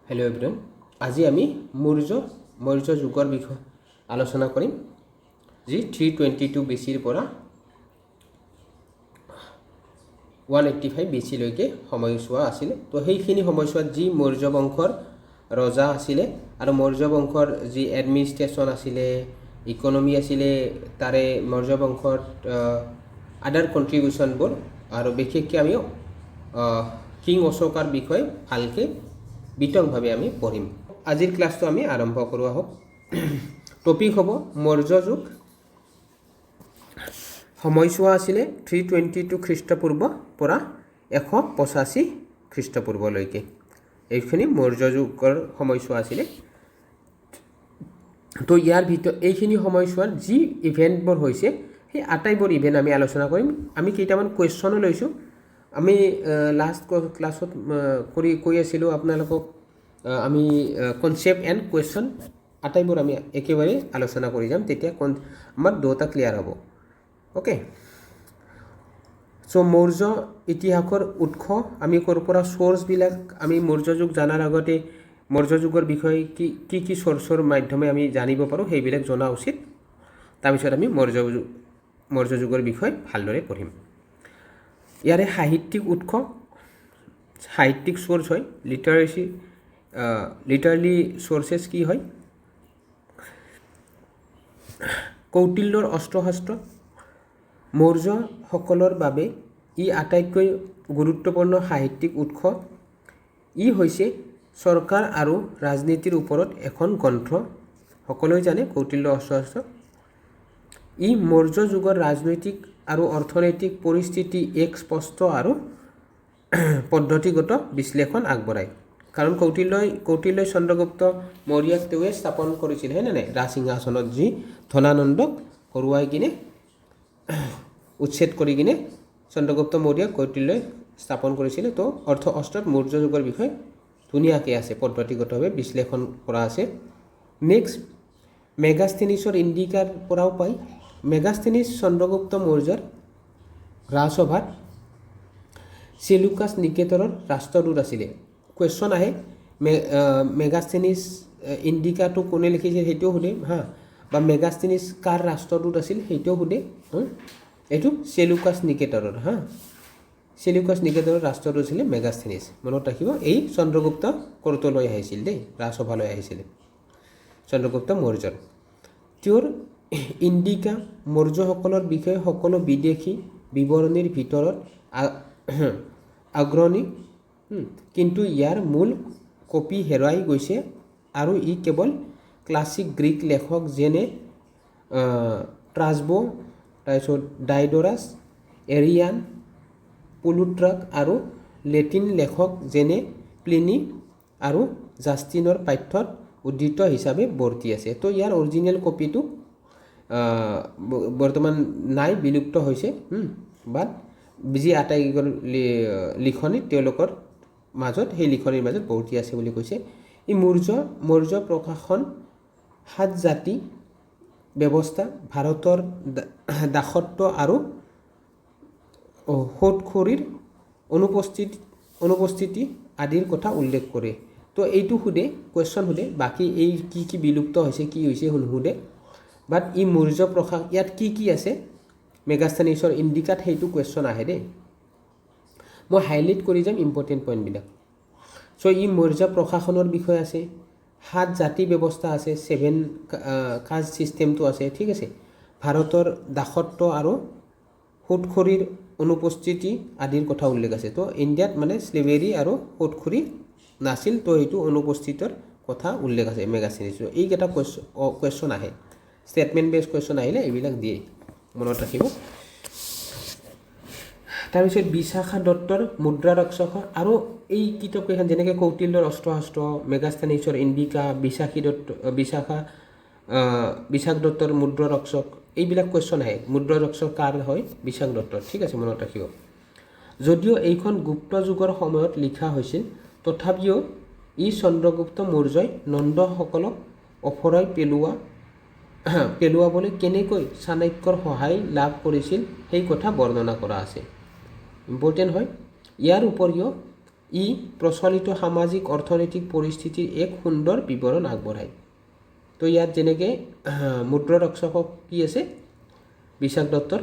Hello' everyone, আজি আমি মৌৰ্য যুগৰ বিষয়ে আলোচনা কৰিম, যি 322 BCৰ পৰা 185 BCলৈকে সময়ছোৱা আছিলে। তো সেইখিনি সময়ছোৱাত যি মৌৰ্য বংশৰ ৰজা আছিলে আৰু মৌৰ্য বংশৰ যি এডমিনিষ্ট্ৰেশ্যন আছিলে, ইকনমি আছিলে, তাৰে মৌৰ্য বংশৰ আদাৰ কণ্ট্ৰিবিউশ্যনবোৰ আৰু বিশেষকৈ আমি কিং অশোকাৰ বিষয়ে ভালকৈ বিতংভাৱে আমি পঢ়িম। আজিৰ ক্লাছটো আমি আৰম্ভ কৰোঁ আহক। টপিক হ'ব মৌৰ্য যুগ। সময়ছোৱা আছিলে 322 খ্ৰীষ্টপূৰ্ব পৰা 185 খ্ৰীষ্টপূৰ্বলৈকে। এইখিনি মৌৰ্য যুগৰ সময়ছোৱা আছিলে। তো ইয়াৰ ভিতৰত এইখিনি সময়ছোৱাত যি ইভেণ্টবোৰ হৈছে সেই আটাইবোৰ ইভেণ্ট আমি আলোচনা কৰিম। আমি কেইটামান কুৱেশ্যনো লৈছোঁ। আমি লাষ্ট ক্লাছত কৈ আছিলোঁ আপোনালোকক, আমি কনচেপ্ট এণ্ড কুৱেশ্যন আটাইবোৰ আমি একেবাৰে আলোচনা কৰি যাম, তেতিয়া আমাৰ দুটা ক্লিয়াৰ হ'ব। অ'কে, চ' মৌৰ্য ইতিহাসৰ উৎস আমি ক'ৰ পৰা চ'ৰ্চবিলাক আমি মৌৰ্য যুগ জনাৰ আগতে মৌৰ্য যুগৰ বিষয়ে কি চ'ৰ্চৰ মাধ্যমে আমি জানিব পাৰোঁ সেইবিলাক জনা উচিত। তাৰপিছত আমি মৌৰ্য যুগৰ বিষয়ে ভালদৰে পঢ়িম। ইয়াৰে সাহিত্যিক উৎস, সাহিত্যিক চ'ৰ্চ হয়, লিটাৰেলি চ'ৰ্চেছ কি হয়? কৌটিল্যৰ অস্ত্ৰ শাস্ত্ৰ। মৌৰ্যসকলৰ বাবে ই আটাইতকৈ গুৰুত্বপূৰ্ণ সাহিত্যিক উৎস। ই হৈছে চৰকাৰ আৰু ৰাজনীতিৰ ওপৰত এখন গ্ৰন্থ। সকলোৱে জানে কৌটিল্যৰ অস্ত্ৰ শাস্ত্ৰ। ই মৌৰ্য যুগৰ ৰাজনৈতিক আৰু অৰ্থনৈতিক পৰিস্থিতি এক স্পষ্ট আৰু পদ্ধতিগত বিশ্লেষণ আগবঢ়ায়। কাৰণ কৌটিল্যই চন্দ্ৰগুপ্ত মৌৰ্যক তেওঁৱে স্থাপন কৰিছিল, হয় নে নাই? ৰাজসিংহাসনত যি ধনানন্দক হৰুৱাই কিনে উচ্ছেদ কৰি কিনে চন্দ্ৰগুপ্ত মৌৰ্যক কৌটিল্যই স্থাপন কৰিছিলে। তো অস্ত্ৰত মৌৰ্য যুগৰ বিষয়ে ধুনীয়াকৈ আছে, পদ্ধতিগতভাৱে বিশ্লেষণ কৰা আছে। নেক্সট, মেগাস্থেনিছৰ ইণ্ডিকাৰ পৰাও পায়। মেগাস্থেনিছ চন্দ্ৰগুপ্ত মৌৰ্যৰ ৰাজসভাত চেলুকাছ নিকেটৰৰ ৰাষ্ট্ৰদূত আছিলে। কুৱেশ্যন আহে, মেগাস্থেনিছ ইণ্ডিকাটো কোনে লিখিছিল সেইটোও সোধে, বা মেগাস্থেনিছ কাৰ ৰাষ্ট্ৰদূত আছিল সেইটোও সোধে। এইটো চেলুকাছ নিকেটৰৰ, চেলুকাছ নিকেটৰৰ ৰাষ্ট্ৰদূত আছিলে মেগাস্থেনিছ। মনত ৰাখিব, এই চন্দ্ৰগুপ্ত ক'ৰ্টলৈ আহিছিল দেই, ৰাজসভালৈ আহিছিলে চন্দ্ৰগুপ্ত মৌৰ্যৰ। তেওঁৰ ইণ্ডিকা মৌৰ্যসকলৰ বিষয়ে সকলো বিদেশী বিৱৰণীৰ ভিতৰত অগ্ৰণী, কিন্তু ইয়াৰ মূল কপি হেৰাই গৈছে আৰু ই কেৱল ক্লাছিক গ্ৰীক লেখক যেনে ষ্ট্ৰাবো, তাৰপিছত ডাইডৰাছ, এৰিয়ান, প্লুটাৰ্ক আৰু লেটিন লেখক যেনে প্লিনি আৰু জাষ্টিনৰ পাঠ্যত উদ্ধৃত হিচাপে বৰ্তি আছে। তো ইয়াৰ অৰিজিনেল কপিটো বৰ্তমান নাই, বিলুপ্ত হৈছে, বাট যি আটাইকেইখন লিখনি তেওঁলোকৰ মাজত, সেই লিখনিৰ মাজত বৰ্তি আছে বুলি কৈছে। ই মৌৰ্য প্ৰশাসন, 7 জাতি ব্যৱস্থা, ভাৰতৰ দাসত্ব আৰু সুদখোৰীৰ অনুপস্থিতি আদিৰ কথা উল্লেখ কৰে। তো এইটো সোধে, কুৱেশ্যন সোধে, বাকী এই কি বিলুপ্ত হৈছে, কি হৈছে সোধে, বাট ই মৌৰ্য ইয়াত কি আছে মেগাস্থেনিছৰ ইণ্ডিকাত, সেইটো কুৱেশ্যন আহে দেই। মই হাইলাইট কৰি যাম ইম্পৰ্টেণ্ট পইণ্টবিলাক। চ' ই মৌৰ্য প্ৰশাসনৰ বিষয়ে আছে, 7 জাতি ব্যৱস্থা আছে, 7 কাষ্ট ছিষ্টেমটো আছে, ঠিক আছে। ভাৰতৰ দাসত্ব আৰু সুদখোৰীৰ অনুপস্থিতি আদিৰ কথা উল্লেখ আছে। তো ইণ্ডিয়াত মানে শ্লেভেৰী আৰু সুদখোৰী নাছিল, তো সেইটো অনুপস্থিতিৰ কথা উল্লেখ আছে মেগাস্থেনিছৰ। এইকেইটা কুৱেশ্যন আহে, ষ্টেটমেণ্ট বেছ কুৱেশ্যন আহিলে এইবিলাক দিয়ে, মনত ৰাখিব। তাৰপিছত বিশাখা দত্তৰ মুদ্ৰা ৰক্ষক, আৰু এই কিতাপকেইখন যেনেকৈ কৌটিল্যৰ অস্ত্ৰ শাস্ত্ৰ, মেগাস্থেনিছৰ ইণ্ডিকা, বিশাখ দত্তৰ মুদ্ৰা ৰক্ষক, এইবিলাক কুৱেশ্যন আহে। মুদ্ৰা ৰক্ষক কাৰ হয়? বিশাখ দত্তৰ, ঠিক আছে, মনত ৰাখিব। যদিও এইখন গুপ্ত যুগৰ সময়ত লিখা হৈছিল, তথাপিও ই চন্দ্ৰগুপ্ত মৌৰ্যই নন্দসকলক অফৰাই পেলোৱাবলৈ কেনেকৈ চাণক্যৰ সহায় লাভ কৰিছিল সেই কথা বৰ্ণনা কৰা আছে। ইম্পৰ্টেণ্ট হয়। ইয়াৰ উপৰিও ই প্ৰচলিত সামাজিক অৰ্থনৈতিক পৰিস্থিতিৰ এক সুন্দৰ বিৱৰণ আগবঢ়ায়। তো ইয়াত যেনেকৈ মুদ্ৰৰক্ষকক কি আছে বিশাখ দত্তৰ,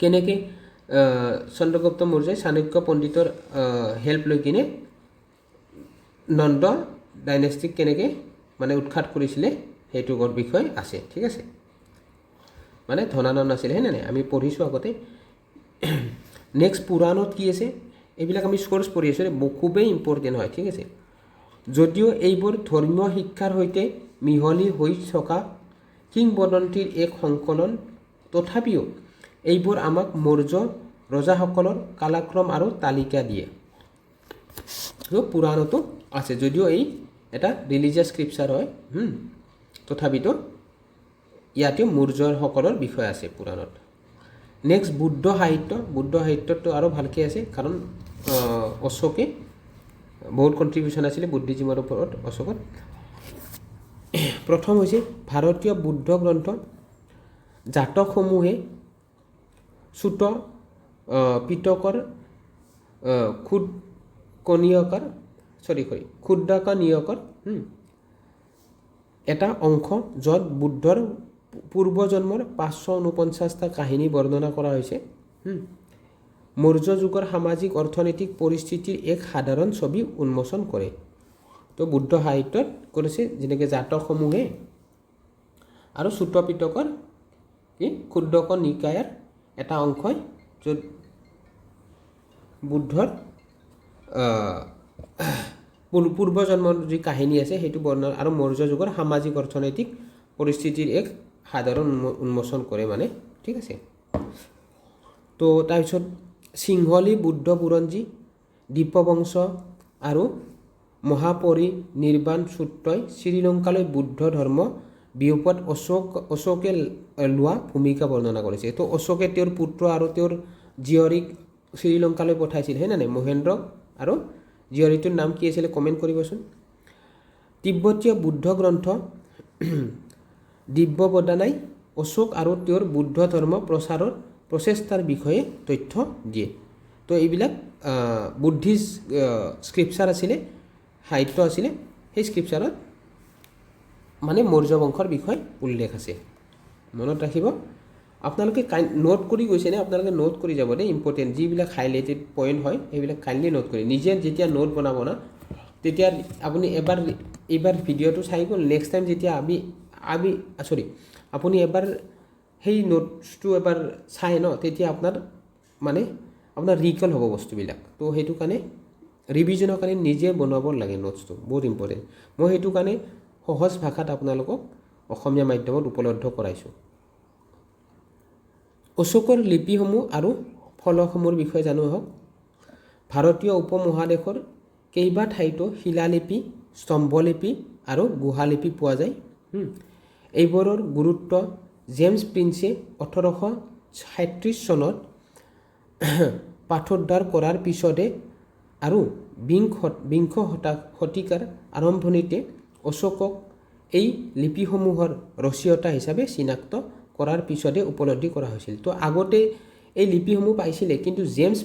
কেনেকৈ চন্দ্ৰগুপ্ত মৌৰ্যই চাণক্য পণ্ডিতৰ হেল্প লৈ কিনে নন্দ ডাইনেষ্টিক কেনেকৈ মানে উৎখাত কৰিছিলে সেইটোৰ বিষয়ে আছে। ঠিক আছে, মানে ধনানন্দ আছিলে হয় নাই, আমি পঢ়িছোঁ আগতে। নেক্সট পুৰাণত কি আছে, এইবিলাক আমি স্ক'ৰ্ছ পঢ়ি আছোঁ, খুবেই ইম্পৰ্টেণ্ট হয়। ঠিক আছে, যদিও এইবোৰ ধৰ্মীয় শিক্ষাৰ সৈতে মিহলি হৈ থকা কিংবদন্তীৰ এক সংকলন, তথাপিও এইবোৰ আমাক মৌৰ্য ৰজাসকলৰ কালক্ৰম আৰু তালিকা দিয়ে। পুৰাণতো আছে, যদিও এই এটা ৰিলিজিয়াছ স্ক্ৰিপচাৰ হয়, তথাপিতো ইয়াতে মৌৰ্যসকলৰ বিষয় আছে পুৰাণত। নেক্সট বুদ্ধ সাহিত্য। বুদ্ধ সাহিত্যটো আৰু ভালকৈ আছে, কাৰণ অশোকে বহুত কণ্ট্ৰিবিউশ্যন আছিলে বুদ্ধিজিমৰ ওপৰত অশোকত। প্ৰথম হৈছে ভাৰতীয় বুদ্ধ গ্ৰন্থ জাতকসমূহে চুত পিটকৰ ক্ষুদ্ৰাকণীয়কৰ এটা অংশ, য'ত বুদ্ধৰ পূৰ্বজন্মৰ 549টা কাহিনী বৰ্ণনা কৰা হৈছে। মৌৰ্য যুগৰ সামাজিক অৰ্থনৈতিক পৰিস্থিতিৰ এক সাধাৰণ ছবি উন্মোচন কৰে। তো বুদ্ধ সাহিত্যত কৰিছে যেনেকৈ জাতকসমূহে আৰু চুত পিটকৰ ক্ষুদ্ৰক নিকায়ৰ এটা অংশই, য'ত বুদ্ধৰ পূৰ্বজন্মৰ যি কাহিনী আছে সেইটো বৰ্ণনা আৰু মৌৰ্য যুগৰ সামাজিক অৰ্থনৈতিক পৰিস্থিতিৰ এক সাধাৰণ উন্মোচন কৰে মানে। ঠিক আছে, তো তাৰপিছত সিংহলী বুদ্ধ বুৰঞ্জী, দীপবংশ আৰু মহাপৰিনিৰ্বাণ সূত্ৰই শ্ৰীলংকালৈ বুদ্ধ ধৰ্ম বিয়পোৱাত অশোকে লোৱা ভূমিকা বৰ্ণনা কৰিছে। তো অশোকে তেওঁৰ পুত্ৰ আৰু তেওঁৰ জীয়ৰীক শ্ৰীলংকালৈ পঠাইছিল হয় নাই, মহেন্দ্ৰ, আৰু জীয়ৰীটোৰ নাম কি আছিলে কমেণ্ট কৰিবচোন। তিব্বতীয় বুদ্ধ গ্ৰন্থ দিব্যবদানাই অশোক আৰু তেওঁৰ বুদ্ধ ধৰ্ম প্ৰচাৰৰ প্ৰচেষ্টাৰ বিষয়ে তথ্য দিয়ে। তো এইবিলাক বুদ্ধিষ্ট স্ক্ৰিপচাৰ আছিলে, সাহিত্য আছিলে, সেই স্ক্ৰিপচাৰত মানে মৌৰ্য বংশৰ বিষয়ে উল্লেখ আছে। মনত ৰাখিব, আপোনালোকে নোট কৰি গৈছেনে, আপোনালোকে নোট কৰি যাব দেই, ইম্পৰ্টেণ্ট যিবিলাক হাইলাইটেড পইণ্ট হয় সেইবিলাক কাইণ্ডলি নোট কৰি, নিজে যেতিয়া নোট বনাব না তেতিয়া আপুনি এইবাৰ ভিডিঅ'টো চাই গ'ল, নেক্সট টাইম যেতিয়া আপুনি এবাৰ সেই নোটছটো এবাৰ চাই ন, তেতিয়া আপোনাৰ ৰিকল হ'ব বস্তুবিলাক। তো সেইটো কাৰণে ৰিভিজনৰ কাৰণে নিজে বনাব লাগে নোটছটো, বহুত ইম্পৰ্টেণ্ট। মই সেইটো কাৰণে সহজ ভাষাত আপোনালোকক অসমীয়া মাধ্যমত উপলব্ধ কৰাইছোঁ। অশোকৰ লিপিসমূহ আৰু ফলকসমূহৰ বিষয়ে জানো আহক। ভাৰতীয় উপমহাদেশৰ কেইবা ঠাইতো শিলালিপি, স্তম্ভলিপি আৰু গুহালিপি পোৱা যায়। এইবোৰৰ গুৰুত্ব জেমছ প্ৰিন্সে 1837 চনত পাঠোদ্ধাৰ কৰাৰ পিছতে আৰু বিংশ শতিকাৰ আৰম্ভণিতে অশোকক এই লিপিসমূহৰ ৰচয়িতা হিচাপে চিনাক্ত কৰাৰ পিছতে উপলব্ধি কৰা হৈছিল। তো আগতে এই লিপিসমূহ পাইছিলে, কিন্তু জেমছ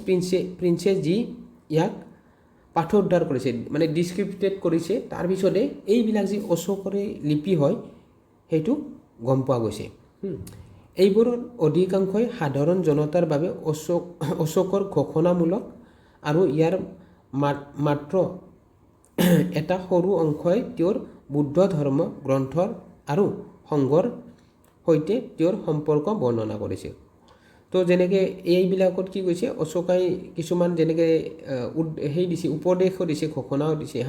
প্ৰিন্সে যি ইয়াক পাঠোদ্ধাৰ কৰিছে, মানে ডিস্ক্ৰিপ্টেড কৰিছে, তাৰপিছতে এইবিলাক যি অশোকৰে লিপি হয় সেইটো গম পোৱা গৈছে। এইবোৰৰ অধিকাংশই সাধাৰণ জনতাৰ বাবে অশোকৰ ঘোষণামূলক আৰু ইয়াৰ মাত্ৰ এটা সৰু অংশই তেওঁৰ বুদ্ধ ধৰ্ম গ্ৰন্থৰ আৰু সংঘৰ সৈতে তেওঁৰ সম্পৰ্ক বৰ্ণনা কৰিছে। তো যেনেকৈ এইবিলাকত কি কৈছে, অশোকাই কিছুমান যেনেকৈ দিছে, উপদেশো দিছে, ঘোষণাও দিছে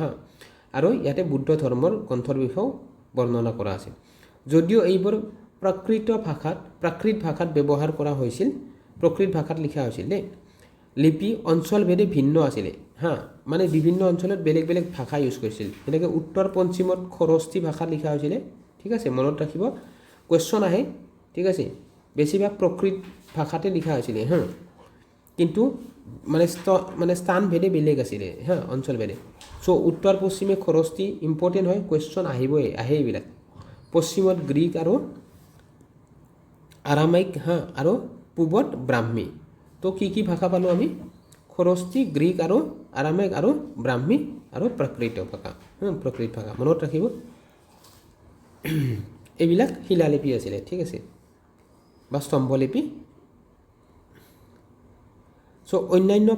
আৰু ইয়াতে বুদ্ধ ধৰ্মৰ গ্ৰন্থৰ বিষয়েও বৰ্ণনা কৰা আছে। যদিও এইবোৰ প্ৰাকৃত ভাষাত ব্যৱহাৰ কৰা হৈছিল, প্ৰকৃত ভাষাত লিখা হৈছিল দেই, লিপি অঞ্চলভেদে ভিন্ন আছিলে মানে বিভিন্ন অঞ্চলত বেলেগ বেলেগ ভাষা ইউজ কৰিছিল। যেনেকৈ উত্তৰ পশ্চিমত খৰস্তি ভাষাত লিখা হৈছিলে। ঠিক আছে, মনত ৰাখিব, কুৱেশ্যন আহে। ঠিক আছে, বেছিভাগ প্ৰকৃত ভাষাতে লিখা হৈছিলে কিন্তু মানে স্থানভেদে বেলেগ আছিলে অঞ্চলভেদে। চ' উত্তৰ পশ্চিমে খৰস্তি ইম্পৰ্টেণ্ট হয়, কুৱেশ্যন আহে এইবিলাক। পশ্চিমত গ্ৰীক আৰু আৰামাইক আৰু পূবত ব্ৰাহ্মী। তো কি ভাষা পালোঁ আমি? খৰস্তি, গ্ৰীক আৰু আৰামিক আৰু ব্ৰাহ্মী আৰু প্ৰাকৃত ভাষা মনত ৰাখিব। এইবিলাক শিলালিপি আছিলে, ঠিক আছে, বা স্তম্ভলিপি। চ' অন্যান্য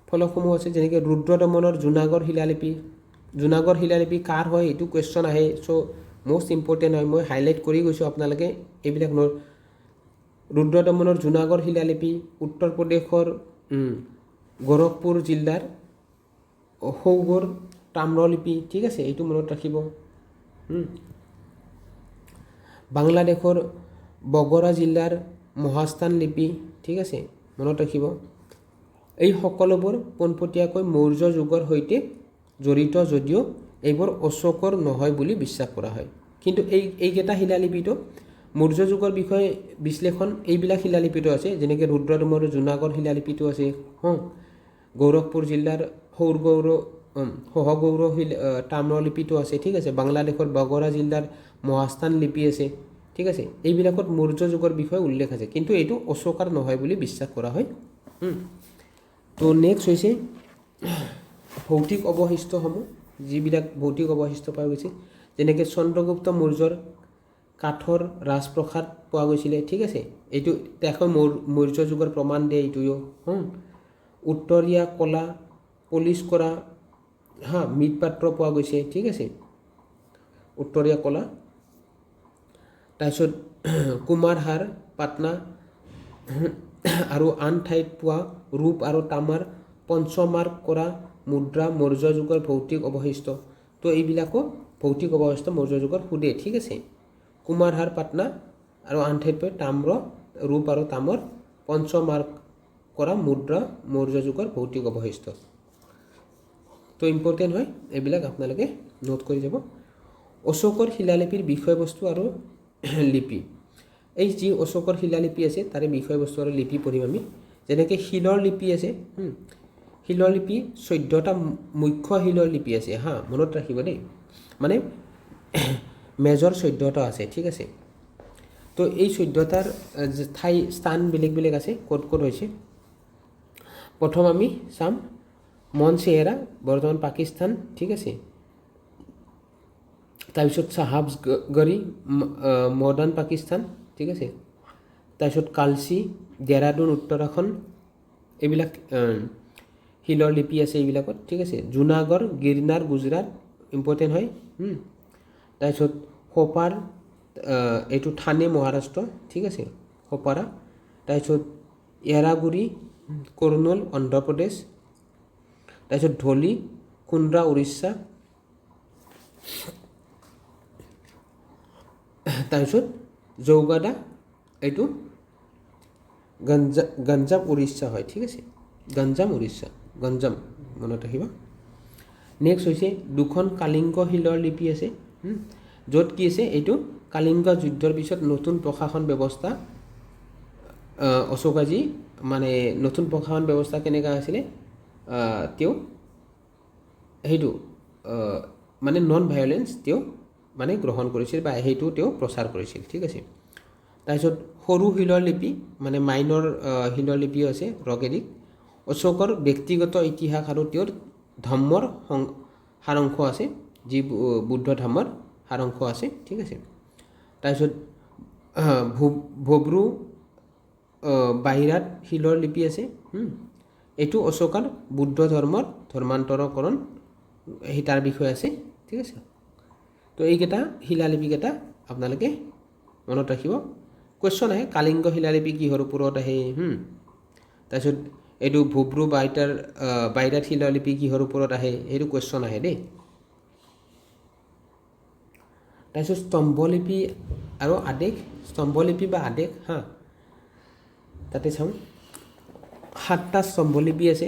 ফলকসমূহ আছে, যেনেকৈ ৰুদ্ৰদমনৰ জুনাগড় শিলালিপি কাৰ হয় এইটো কুৱেশ্যন আহে। চ' মষ্ট ইম্পৰ্টেণ্ট হয়, মই হাইলাইট কৰি গৈছোঁ, আপোনালোকে এইবিলাক ৰুদ্ৰদমনৰ জুনাগড় শিলালিপি, উত্তৰ প্ৰদেশৰ গোৰখপুৰ জিলাৰ সৌগৰ তাম্ৰলিপি, ঠিক আছে, এইটো মনত ৰাখিব। বাংলাদেশৰ বগৰা জিলাৰ মহাস্থান লিপি, ঠিক আছে, মনত ৰাখিব। এই সকলোবোৰ পোনপটীয়াকৈ মৌৰ্য যুগৰ সৈতে জড়িত, যদিও এইবোৰ অশোকৰ নহয় বুলি বিশ্বাস কৰা হয়। কিন্তু এইকেইটা শিলালিপিটো মৌৰ্য যুগৰ বিষয়ে বিশ্লেষণ এইবিলাক শিলালিপিটো আছে, যেনেকৈ ৰুদ্ৰদমনৰ জুনাগড় শিলালিপিটো আছে, গোৰখপুৰ জিলাৰ সহগৌৰ তাম্ৰলিপিটো আছে, ঠিক আছে, বাংলাদেশৰ বগৰা জিলাৰ মহাস্থান লিপি আছে, ঠিক আছে। এইবিলাকত মৌৰ্য যুগৰ বিষয়ে উল্লেখ আছে, কিন্তু এইটো অশোকাৰ নহয় বুলি বিশ্বাস কৰা হয়। তো নেক্সট হৈছে ভৌতিক অৱশিষ্টসমূহ, যিবিলাক ভৌতিক অৱশিষ্ট পোৱা গৈছে, যেনেকৈ চন্দ্ৰগুপ্ত মৌৰ্যৰ কাঠৰ ৰাজপ্ৰসাদ পোৱা গৈছিলে, ঠিক আছে, এইটো তেখেতৰ মৌৰ্য যুগৰ প্ৰমাণ দিয়ে এইটোও। উত্তৰীয়া কলা পলিচ কৰা মৃৎপাত্ৰ পোৱা গৈছে, ঠিক আছে, উত্তৰীয়া কলা। তাৰপিছত কুমাৰহাৰ, পাটনা আৰু আন ঠাইত পোৱা ৰূপ আৰু তামাৰ পঞ্চমাৰ্ক কৰা মুদ্ৰা মৌৰ্য যুগৰ ভৌতিক অৱশিষ্ট। তো এইবিলাকো ভৌতিক অৱশিষ্ট মৌৰ্য যুগৰ সোধে, ঠিক আছে। কুমাৰহাৰ, পাটনা আৰু আন ঠাইত পোৱা তাম্ৰ, ৰূপ আৰু তামৰ পঞ্চমাৰ্ক কৰা মুদ্ৰা মৌৰ্য যুগৰ ভৌতিক অৱশিষ্ট। তো ইম্পৰ্টেণ্ট হয়, এইবিলাক আপোনালোকে নোট কৰি যাব। অশোকৰ শিলালিপিৰ বিষয়বস্তু আৰু লিপি, এই যি অশোকৰ শিলালিপি আছে তাৰে বিষয়বস্তু আৰু লিপি পঢ়িম আমি। যেনেকৈ শিলৰ লিপি আছে, শিলৰ লিপি 14টা মুখ্য শিলৰ লিপি আছে, মনত ৰাখিব দেই, মানে মেজৰ 14টা আছে, ঠিক আছে। তো এই 14টাৰ স্থান বেলেগ বেলেগ আছে, ক'ত ক'ত হৈছে। প্ৰথম আমি চাম মনচেহেৰা, বৰ্তমান পাকিস্তান, ঠিক আছে। তাৰপিছত চাহাবগড়ি, মডাৰ্ণ পাকিস্তান, ঠিক আছে। তাৰপিছত কালচি, দেহৰাদুন, উত্তৰাখণ্ড, এইবিলাক শিলৰ লিপি আছে এইবিলাকত, ঠিক আছে। জুনাগড়, গিৰনাৰ, গুজৰাট, ইম্পৰ্টেণ্ট হয়। তাৰপিছত হোপাৰ, এইটো থানে, মহাৰাষ্ট্ৰ, ঠিক আছে, হোপাৰা। তাৰপিছত এৰাগুৰি, কৰ্নুল, অন্ধ্ৰপ্ৰদেশ। তাৰপিছত ধলি, কুন্দ্ৰা, উৰিষ্যা। তাৰপিছত জৌগাদা, এইটো গঞ্জাম, উৰিষ্যা হয়, ঠিক আছে, গঞ্জাম, উৰিষ্যা, গঞ্জাম মনত ৰাখিব। নেক্সট হৈছে দুখন কালিংগ শিলৰ লিপি আছে, য'ত কি আছে, এইটো কালিংগ যুদ্ধৰ পিছত নতুন প্ৰশাসন ব্যৱস্থা, অশোকাজী মানে নতুন প্ৰশাসন ব্যৱস্থা কেনেকুৱা আছিলে, তেওঁ সেইটো মানে নন ভায়লেঞ্চ তেওঁ মানে গ্ৰহণ কৰিছিল, বা সেইটো তেওঁ প্ৰচাৰ কৰিছিল, ঠিক আছে। তাৰপিছত সৰু শিলৰ লিপি, মানে মাইনৰ শিলৰ লিপিও আছে, ৰগেৰিক। অশোকৰ ব্যক্তিগত ইতিহাস আৰু তেওঁৰ ধৰ্মৰ সাৰাংশ আছে, যি বুদ্ধ ধৰ্মৰ সাৰাংশ আছে, ঠিক আছে। তাৰপিছত ভব্ৰু বাহিৰাত শিলৰ লিপি আছে, এইটো অশোকৰ বুদ্ধ ধৰ্মৰ ধৰ্মান্তৰকৰণ, সেই তাৰ বিষয়ে আছে, ঠিক আছে। তো এইকেইটা শিলালিপিকেইটা আপোনালোকে মনত ৰাখিব। কুৱেশ্যন আহে কালিংগ শিলালিপি কিহৰ ওপৰত আহে, তাৰপিছত এইটো ভব্ৰু বাহিৰাত শিলালিপি কিহৰ ওপৰত আহে, সেইটো কুৱেশ্যন আহে দেই। তাৰপিছত স্তম্ভলিপি আৰু আদেশ, স্তম্ভলিপি বা আদেশ, তাতে চাওঁ 7টা স্তম্ভলিপি আছে,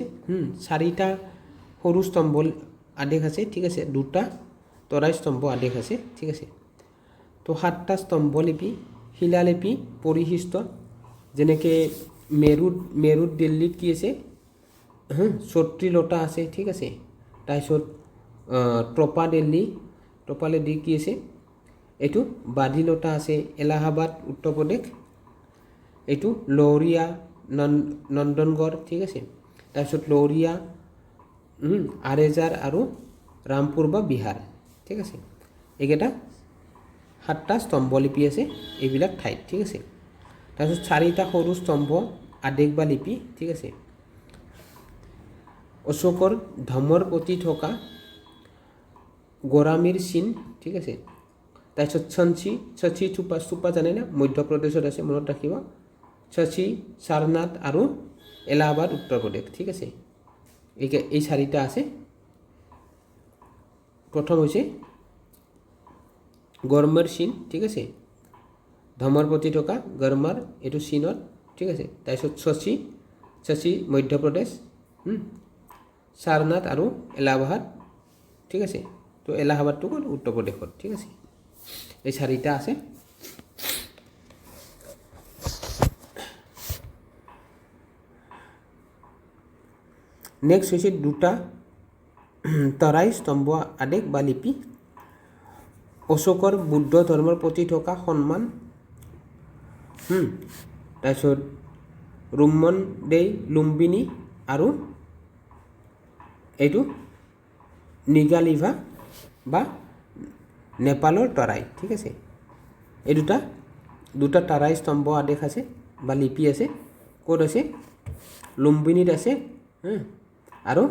4টা সৰু স্তম্ভ আদেশ আছে, ঠিক আছে, 2টা তৰাই স্তম্ভ আদেশ আছে, ঠিক আছে। তো 7টা স্তম্ভলিপি শিলালিপি পৰিশিষ্ট, যেনেকৈ মেৰুত দিল্লীত কি আছে, ছত্ৰীলতা আছে, ঠিক আছে। তাৰপিছত ট্ৰপালেডি কি আছে, এইটো বাদিলতা আছে, এলাহাবাদ, উত্তৰ প্ৰদেশ। এইটো লহৰীয়া নন্দনগড়, ঠিক আছে। তাৰপিছত লৌৰিয়া, আৰেজাৰ আৰু ৰামপুৰ বা বিহাৰ, ঠিক আছে। এইকেইটা 7টা স্তম্ভলিপি আছে এইবিলাক ঠাইত, ঠিক আছে। তাৰপিছত 4টা সৰু স্তম্ভ আদেশ বা লিপি, ঠিক আছে। অশোকৰ ধমৰ প্ৰতি থকা গৰামীৰ চিন, ঠিক আছে। তাৰপিছত সঞ্চি স্তূপা জানেনে, মধ্যপ্ৰদেশত আছে, মনত ৰাখিব। সঞ্চি, সাৰনাথ আৰু এলাহাবাদ উত্তৰ প্ৰদেশ, ঠিক আছে। এই 4টা আছে। প্ৰথম হৈছে গৰমৰ চিন, ঠিক আছে। ধমৰ প্ৰতি থকা গৰমাৰ এইটো চীনত, ঠিক আছে। তাৰপিছত সঞ্চি মধ্যপ্ৰদেশ, সাৰনাথ আৰু এলাহাবাদ, ঠিক আছে। তো এলাহাবাদটো হ'ল উত্তৰ প্ৰদেশত, ঠিক আছে। এই 4টা আছে। নেক্সট হৈছে 2টা তৰাই স্তম্ভ আদেশ বা লিপি। অশোকৰ বুদ্ধ ধৰ্মৰ প্ৰতি থকা সন্মান, তাৰপিছত ৰুম্মন দেই লুম্বিনী আৰু এইটো নিগালিভা বা নেপালৰ তৰাই, ঠিক আছে। এই দুটা তৰাই স্তম্ভ আদেশ আছে বা লিপি আছে। ক'ত আছে? লুম্বিনীত আছে, আৰু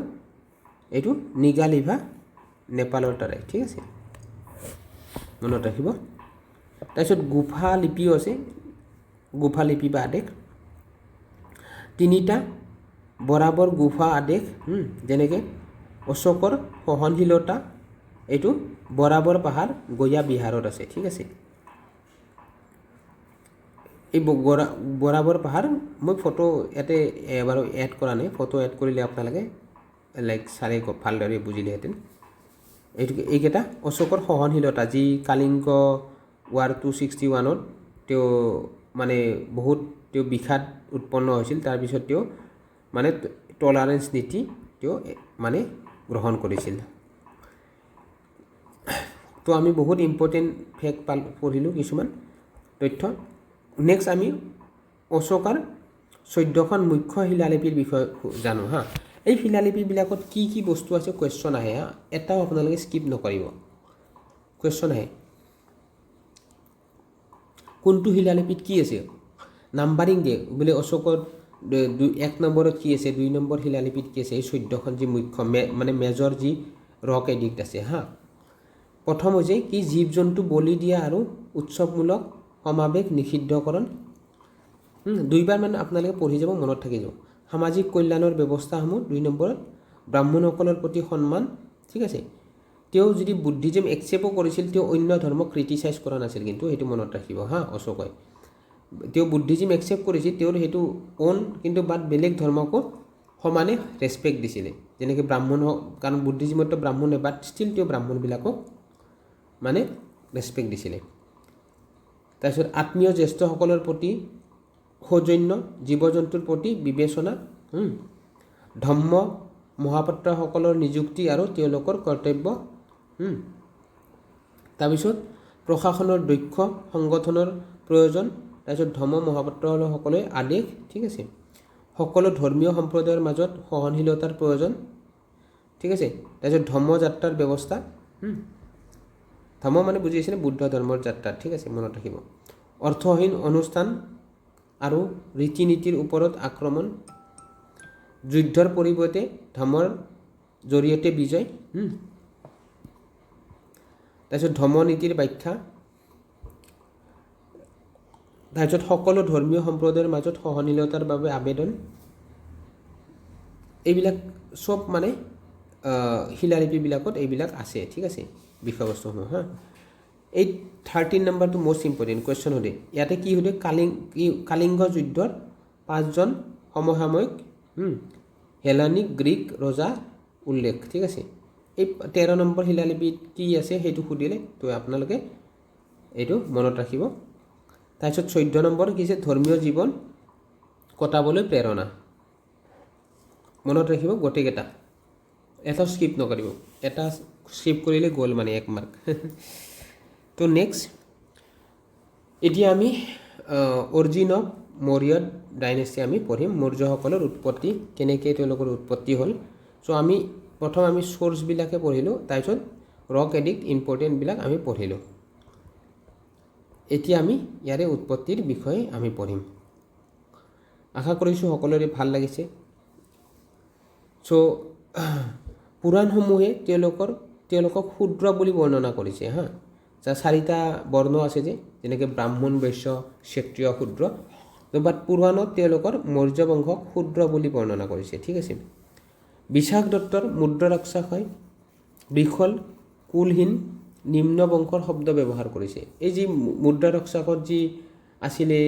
এইটো নিগালিভা নেপালৰ তৰাই, ঠিক আছে, মনত ৰাখিব। তাৰপিছত গুফা লিপিও আছে, গুফা লিপি বা আদেশ। 3টা বৰাবৰ গুফা আদেশ, যেনেকৈ অশোকৰ সহনশীলতা, এইটো বৰাবৰ পাহাৰ গয়া বিহাৰত আছে, ঠিক আছে। এই বৰাবৰ পাহাৰ মই ফটো ইয়াতে বাৰু এড কৰা নাই, ফটো এড কৰিলে আপোনালোকে চাৰে ভালদৰে বুজিলেহেঁতেন। এইকেইটা অশোকৰ সহনশীলতা, যি কালিংগ ৱাৰ 261ত তেওঁ মানে বহুত বিষাদ উৎপন্ন হৈছিল। তাৰপিছত তেওঁ মানে টলাৰেঞ্চ নীতি তেওঁ মানে গ্ৰহণ কৰিছিল। তো আমি বহুত ইম্পৰ্টেণ্ট ফেক্ট পঢ়িলোঁ, কিছুমান তথ্য। নেক্সট আমি অশোকৰ 14খন মুখ্য শিলালিপিৰ বিষয়ে জানো হা। এই শিলালিপিবিলাকত কি কি বস্তু আছে কুৱেশ্যন আহে হা, এটাও আপোনালোকে স্কিপ নকৰিব, কুৱেশ্যন আহে। কোনটো শিলালিপিত কি আছে নাম্বাৰিং দিয়ে বোলে, অশোকৰ 1 নম্বৰত কি আছে, 2 নম্বৰ শিলালিপিত কি আছে, এই 14খন যি মুখ্য মানে মেজৰ যি ৰক এডিক্ট আছে হা। প্ৰথম হৈছে কি, জীৱ জন্তু বলি দিয়া আৰু উৎসৱমূলক সমাৱেশ নিষিদ্ধকৰণ। 2বাৰ মানে আপোনালোকে পঢ়ি যাব, মনত থাকি যাব। সামাজিক কল্যাণৰ ব্যৱস্থাসমূহ 2 নম্বৰত। ব্ৰাহ্মণসকলৰ প্ৰতি সন্মান, ঠিক আছে। তেওঁ যদি বুদ্ধিজিম একচেপ্টো কৰিছিল, তেওঁ অন্য ধৰ্মক ক্ৰিটিচাইজ কৰা নাছিল, কিন্তু সেইটো মনত ৰাখিব হা। অশোকে তেওঁ বুদ্ধিজিম একচেপ্ট কৰিছিল, তেওঁৰ সেইটো অন, কিন্তু বাট বেলেগ ধৰ্মকো সমানে ৰেচপেক্ট দিছিলে, যেনেকৈ ব্ৰাহ্মণ, কাৰণ বুদ্ধিজিমতো ব্ৰাহ্মণে, বাট ষ্টিল তেওঁ ব্ৰাহ্মণবিলাকক মানে ৰেচপেক্ট দিছিলে। তাৰপিছত আত্মীয় জ্যেষ্ঠসকলৰ প্ৰতি সৌজন্য, জীৱ জন্তুৰ প্ৰতি বিবেচনা, ধম্ম মহাপাত্ৰসকলৰ নিযুক্তি আৰু তেওঁলোকৰ কৰ্তব্য। তাৰপিছত প্ৰশাসনৰ দক্ষ সংগঠনৰ প্ৰয়োজন। তাৰপিছত ধৰ্ম মহাপাত্ৰসকলে আদেশ, ঠিক আছে। সকলো ধৰ্মীয় সম্প্ৰদায়ৰ মাজত সহনশীলতাৰ প্ৰয়োজন, ঠিক আছে। তাৰপিছত ধৰ্মযাত্ৰাৰ ব্যৱস্থা, ধৰ্ম মানে বুজিছেনে, বুদ্ধ ধৰ্মৰ যাত্ৰা, ঠিক আছে, মনত ৰাখিব। অৰ্থহীন অনুষ্ঠান আৰু ৰীতি নীতিৰ ওপৰত আক্ৰমণ, যুদ্ধৰ পৰিৱৰ্তে ধৰ্মৰ জৰিয়তে বিজয়। তাৰপিছত ধৰ্মনীতিৰ ব্যাখ্যা। তাৰপিছত সকলো ধৰ্মীয় সম্প্ৰদায়ৰ মাজত সহনশীলতাৰ বাবে আবেদন। এইবিলাক চব মানে শিলালিপিবিলাকত এইবিলাক আছে, ঠিক আছে, বিষয়বস্তুসমূহ হা। এই 13 নম্বৰটো মষ্ট ইম্পৰ্টেণ্ট কুৱেশ্যন সোধে। ইয়াতে কি সোধে, কালিংগ যুদ্ধৰ 5জন সমসাময়িক হেলানিক গ্ৰীক ৰজা উল্লেখ, ঠিক আছে। এই 13 নম্বৰ শিলালিপিত কি আছে সেইটো সুধিলে তো আপোনালোকে এইটো মনত ৰাখিব। তাৰপিছত 14 নম্বৰ কি আছে, ধৰ্মীয় জীৱন কটাবলৈ প্ৰেৰণা, মনত ৰাখিব গোটেইকেইটা, এটা স্কিপ নকৰিব, এটা স্কিপ কৰিলে গ'ল মানে 1 মাৰ্ক। তো নেক্সট এতিয়া আমি অৰিজিন অফ মৌৰ্য ডাইনেষ্টি আমি পঢ়িম মৌৰ্যসকলৰ উৎপত্তি কেনেকৈ তেওঁলোকৰ উৎপত্তি হ'ল চ' আমি প্ৰথম আমি চ'ৰ্চবিলাকে পঢ়িলোঁ তাৰপিছত ৰক এডিক্ট ইম্পৰ্টেণ্টবিলাক আমি পঢ়িলোঁ এতিয়া আমি ইয়াৰে উৎপত্তিৰ বিষয়ে আমি পঢ়িম আশা কৰিছোঁ সকলোৰে ভাল লাগিছে চ' পুৰাণসমূহে তেওঁলোকক শূদ্ৰ বুলি বৰ্ণনা কৰিছে হা যাৰ 4টা বৰ্ণ আছে যে যেনেকৈ ব্ৰাহ্মণ বৈশ্য ক্ষত্ৰিয় শূদ্ৰ বাট পুৰাণত তেওঁলোকৰ মৌৰ্য বংশক শূদ্ৰ বুলি বৰ্ণনা কৰিছে ঠিক আছে বিশাখ দত্তৰ মুদ্ৰা ৰাক্ষস হয় বৃষল কুলহীন নিম্ন বংশৰ শব্দ ব্যৱহাৰ কৰিছে এই যি মুদ্ৰা ৰাক্ষসৰ যি আছিলে